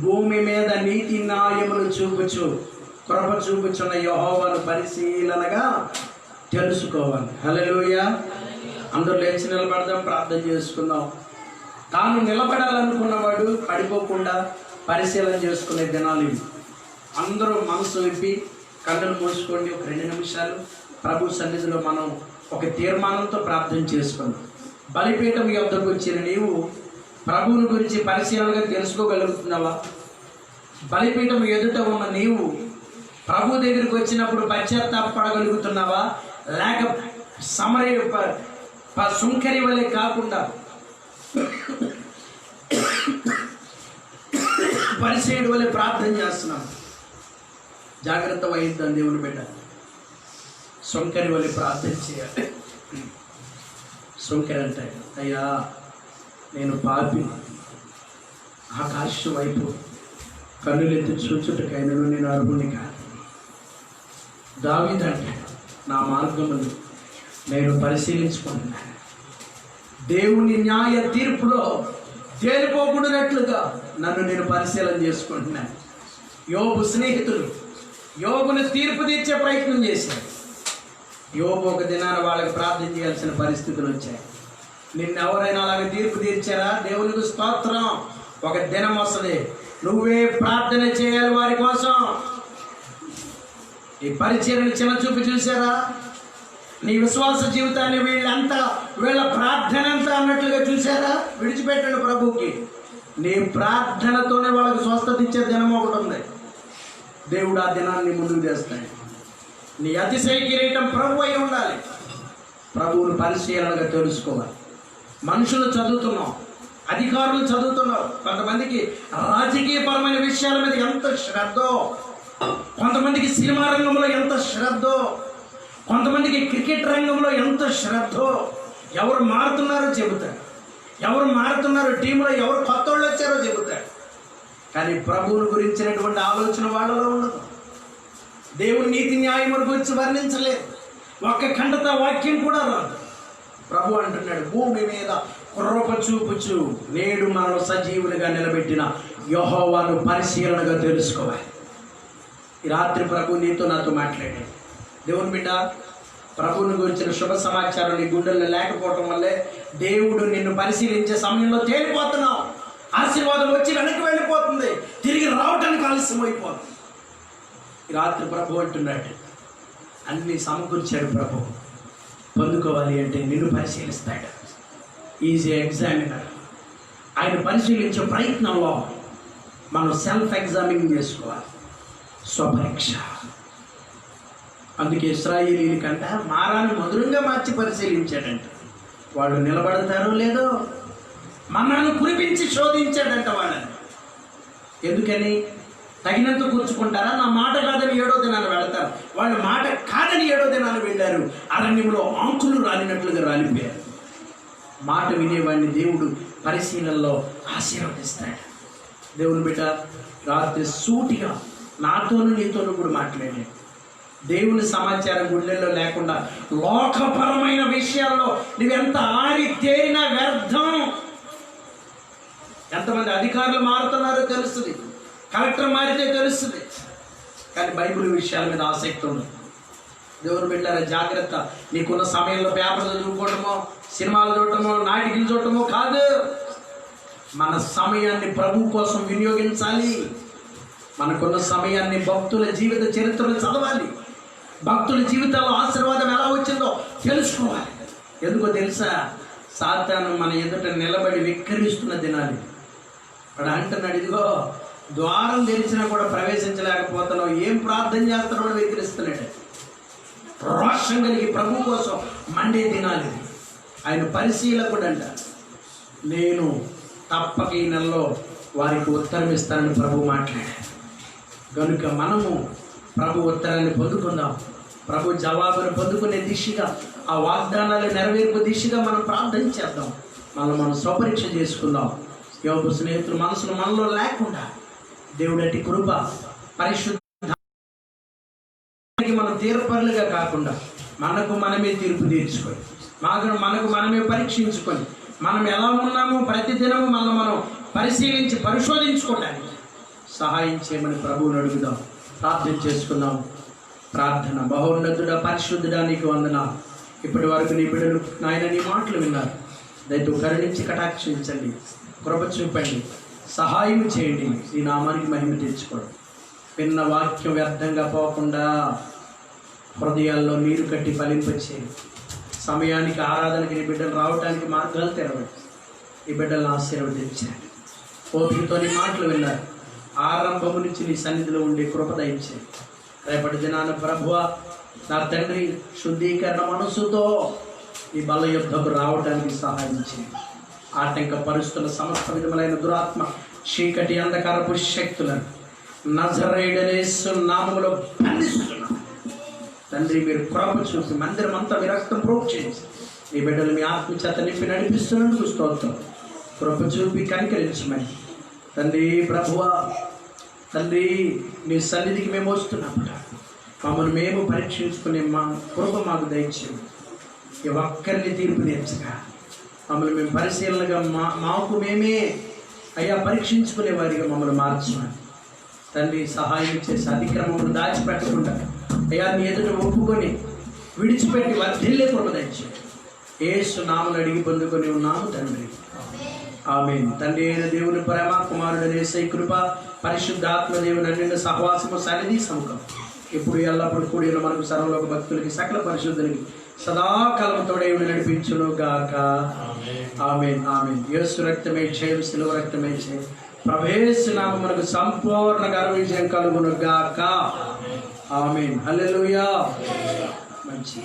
భూమి మీద నీతి న్యాయములు చూపుచు కృప చూపుచున్న యెహోవాను పరిశీలనగా తెలుసుకోవాలి. హల్లెలూయా. అందరూ లేచి నిలబడదాం, ప్రార్థన చేసుకుందాం. తాను నిలబడాలనుకున్నవాడు పడిపోకుండా పరిశీలన చేసుకునే దినాలు ఇవి. అందరూ మనసు విప్పి కళ్ళను మూసుకోండి. ఒక 2 నిమిషాలు ప్రభు సన్నిధిలో మనం ఒక తీర్మానంతో ప్రార్థన చేసుకుందాం. బలిపీఠం యొద్దకు వచ్చిన నీవు ప్రభువుని గురించి పరిశీలనగా తెలుసుకోగలుగుతున్నావా? బలిపీఠం ఎదుట ఉన్న నీవు ప్రభు దగ్గరికి వచ్చినప్పుడు పశ్చాత్తాపడగలుగుతున్నావా? లేక సుంకరి వలె కాకుండా పరిసేయుడి వలె ప్రార్థన చేస్తున్నాం? జాగ్రత్త వహిద్దాం దేవుని బిడ్డ. సుంకరి వలె ప్రార్థన చేయాలి. సుంకరి అంటే, అయ్యా నేను పాపి, ఆకాశం వైపు కన్నులెత్తి చూచుటకైనను నేను అర్హుని కాదు. దావీదు అంటే, నా మార్గమును నేను పరిశీలించుకుంటున్నాను, దేవుని న్యాయ తీర్పులో తేలిపోకూడనట్లుగా నన్ను నేను పరిశీలన చేసుకుంటున్నాను. యోబు స్నేహితులు యోబుని తీర్పు తీర్చే ప్రయత్నం చేశారు. యోబు ఒక దినాన వాళ్ళకి ప్రార్థన చేయాల్సిన పరిస్థితులు వచ్చాయి. నిన్నెవరైనా అలాగే తీర్పు తీర్చారా? దేవునికి స్తోత్రం. ఒక దినం వస్తుంది, నువ్వే ప్రార్థన చేయాలి వారి కోసం. ఈ పరిచర్యను చిన్న చూపు చూసారా? నీ విశ్వాస జీవితాన్ని వీళ్ళ ప్రార్థన అంతా అన్నట్లుగా చూసారా? విడిచిపెట్టండి ప్రభువుకి. నీ ప్రార్థనతోనే వాళ్ళకి స్వస్థత ఇచ్చే దినం ఒకటి ఉంది. దేవుడు ఆ దినాన్ని ముందుకు తెస్తాడు. నీ అతిశయ కిరీటం ప్రభు అయి ఉండాలి. ప్రభువుని పరిశీలనగా తెలుసుకోవాలి. మనుషులు చదువుతున్నాం, అధికారులు చదువుతున్నారు. కొంతమందికి రాజకీయపరమైన విషయాల మీద ఎంత శ్రద్ధో, కొంతమందికి సినిమా రంగంలో ఎంత శ్రద్ధో, కొంతమందికి క్రికెట్ రంగంలో ఎంత శ్రద్ధో. ఎవరు మారుతున్నారో చెబుతారు, ఎవరు మారుతున్నారో, టీంలో ఎవరు కొత్త వాళ్ళు వచ్చారో చెబుతారు. కానీ ప్రభువుని గురించినటువంటి ఆలోచన వాళ్ళలో ఉండదు. దేవుని నీతి న్యాయముల గురించి వర్ణించలేదు. ఒక్క ఖండత వాక్యం కూడా రాదు. ప్రభు అంటున్నాడు, భూమి మీద కృప చూపుచు నేడు మనం సజీవులుగా నిలబెట్టిన యెహోవాను పరిశీలనగా తెలుసుకోవాలి. ఈ రాత్రి ప్రభు నీతో నాతో మాట్లాడాడు. దేవుని బిడ్డ, ప్రభువుని గురించిన శుభ సమాచారం నీ గుండెల్లో లేకపోవటం వల్లే దేవుడు నిన్ను పరిశీలించే సమయంలో తేలిపోతున్నావు. ఆశీర్వాదం వచ్చి వెనక్కి వెళ్ళిపోతుంది, తిరిగి రావటానికి ఆలస్యం అయిపోతుంది. ఈ రాత్రి ప్రభు అంటున్నాడు, అన్ని సమకూర్చాడు ప్రభు. పొందుకోవాలి అంటే నిన్ను పరిశీలిస్తాడు. Is examiner. ఆయన పరిశీలించే ప్రయత్నంలో మనం సెల్ఫ్ ఎగ్జామిన్ చేసుకోవాలి, స్వపరీక్ష. అందుకే ఇశ్రాయేలీల కంట మారాన్ని మధురంగా మార్చి పరిశీలించాడంట. వాళ్ళు నిలబడతారో లేదో మన్నాను కురిపించి శోధించాడంట వాళ్ళని. ఎందుకని? తగినంత కూర్చుకుంటారా? నా మాట కాదని 7వ దినాన్ని వెళతారు. వాళ్ళ మాట కాదని 7వ దినాన్ని వెళ్ళారు. అరణ్యంలో ఆంకులు రాలినట్లుగా రాలిపోయారు. మాట వినేవాడిని దేవుడు పరిశీలనలో ఆశీర్వదిస్తాడు. దేవుని బిడ్డ, రాత్రి సూటిగా నాతోనూ నీతోనూ కూడా మాట్లాడాడు. దేవుని సమాచారం గుండెల్లో లేకుండా లోకపరమైన విషయాల్లో నువ్వెంత ఆరి తేరినా వ్యర్థం. ఎంతమంది అధికారులు మారుతున్నారో తెలుస్తుంది, కలెక్టర్ మారితే తెలుస్తుంది, కానీ బైబిల్ విషయాల మీద ఆసక్తి ఉండదు. దేవుని బిడ్డలారా, జాగ్రత్త. నీకున్న సమయంలో పేపర్ చదువుకోవటమో, సినిమాలు చూడటమో, నాటికలు చూడటమో కాదు. మన సమయాన్ని ప్రభు కోసం వినియోగించాలి. మనకున్న సమయాన్ని భక్తుల జీవిత చరిత్రలు చదవాలి. భక్తుల జీవితాల్లో ఆశీర్వాదం ఎలా వచ్చిందో తెలుసుకోవాలి. ఎందుకో తెలుసా? సాతాను మన ఎదుట నిలబడి విక్కరిస్తున్న దినాలు. వాడు అంటున్నాడు, ఇదిగో ద్వారం తెరిచినా కూడా ప్రవేశించలేకపోతున్నావు, ఏం ప్రార్థన చేస్తున్నావు వికరిస్తున్నాడు. రోషం కలిగి ప్రభు కోసం మండే దినాలు. ఆయన పరిశీలకుడు అంట. నేను తప్పక ఈ నెలలో వారికి ఉత్తరం ఇస్తానని ప్రభు మాట్లాడాడు. కనుక మనము ప్రభు ఉత్తరాన్ని పొందుకుందాం. ప్రభు జవాబును పొందుకునే దిశగా, ఆ వాగ్దానాలు నెరవేర్పు దిశగా మనం ప్రార్థన చేద్దాం. మనం స్వపరీక్ష చేసుకుందాం. యోబు స్నేహితులు మనసులో మనలో లేకుండా దేవుడు అట్టి కృప, పరిశుద్ధ మనం తీర్పరులుగా కాకుండా మనకు మనమే తీర్పు తీర్చుకొని, మనకు మనమే పరీక్షించుకొని, మనం ఎలా ఉన్నామో ప్రతిదినము మనం పరిశీలించి పరిశోధించుకోవడానికి సహాయం చేయమని ప్రభువుని అడుగుదాం. ప్రార్థన చేసుకుందాం. ప్రార్థన. బహోన్నతుడా, పరిశుద్ధుడా, నీకు వందనాలు. ఇప్పటి వరకు నీ బిడ్డలు నాయన నీ మాటలు విన్నారు. దయతో కరుణించి కటాక్షించండి, కృప చూపండి, సహాయం చేయండి. ఈ నామానికి మహిమ తెచ్చుకోండి. విన్న వాక్యం వ్యర్థంగా పోకుండా హృదయాల్లో నీరు కట్టి ఫలింపచేయండి. సమయానికి ఆరాధనకి నీ బిడ్డలు రావడానికి మార్గాలు తెరవండి. ఈ బిడ్డలను ఆశీర్వదించండి. ఓపికతో నీ మాటలు విన్నారు. ఆరంభము నుంచి నీ సన్నిధిలో ఉండే కృప దయచేయండి. రేపటి దినాన ప్రభువా, నా తండ్రి, శుద్ధీకరణ మనసుతో ఈ బల యుద్ధకు రావడానికి సహాయం చేయండి. ఆటంక పరుస్తున్న సమస్త విధములైన దురాత్మ, చీకటి, అంధకారపు శక్తులను నజరేయుడైన యేసు నామములో బంధిస్తున్నాను. తండ్రి, మీరు కృప చూసి మందిరం అంతా మీ రక్తం ప్రోక్షించి మీ బిడ్డలు మీ ఆత్మ చేత నింపి నడిపిస్తున్నందుకు స్తోత్రం. కృప చూపి కనికరించమని తండ్రి. ప్రభువా, తండ్రి, మీ సన్నిధికి మేము వస్తున్నప్పుడు మమ్మల్ని మేము పరీక్షించుకునే మా కృప మాకు దయచేయండి. ఈ ఒక్కరిని తీర్పు తీర్చగా మమ్మల్ని మేము పరిశీలనగా మాకు మేమే అయ్యా పరీక్షించుకునే వారిగా మమ్మల్ని మార్చమని తండ్రి సహాయం చేసి అతిక్రమమును దాచిపెట్టకుండా అయ్యా నీ ఎదుట ఒప్పుకొని విడిచిపెట్టి వర్ధిల్లే కృప దయచేయండి. యేసు నామమున అడిగి పొందుకొని ఉన్నాము తండ్రి, ఆమేన్. తండ్రి అయిన దేవుని ప్రేమ, కుమారుడైన యేసయ్య కృప, పరిశుద్ధాత్మ దేవుని అన్నింటి సహవాసము, సన్నిధి, సముఖం ఇప్పుడు ఎల్లప్పుడు కూడిన మనకు సర్వలోక భక్తులకి, సకల పరిశుద్ధులకి సదాకాలం తోడే నడిపించును గాక. ఆమేన్, ఆమేన్. యేసు రక్తమే జయం, శిలువ రక్తమే జయం. ప్రవేశ నామమునకు సంపూర్ణ విజయం కలుగును గాక. ఆమేన్. హల్లెలూయా. మంచి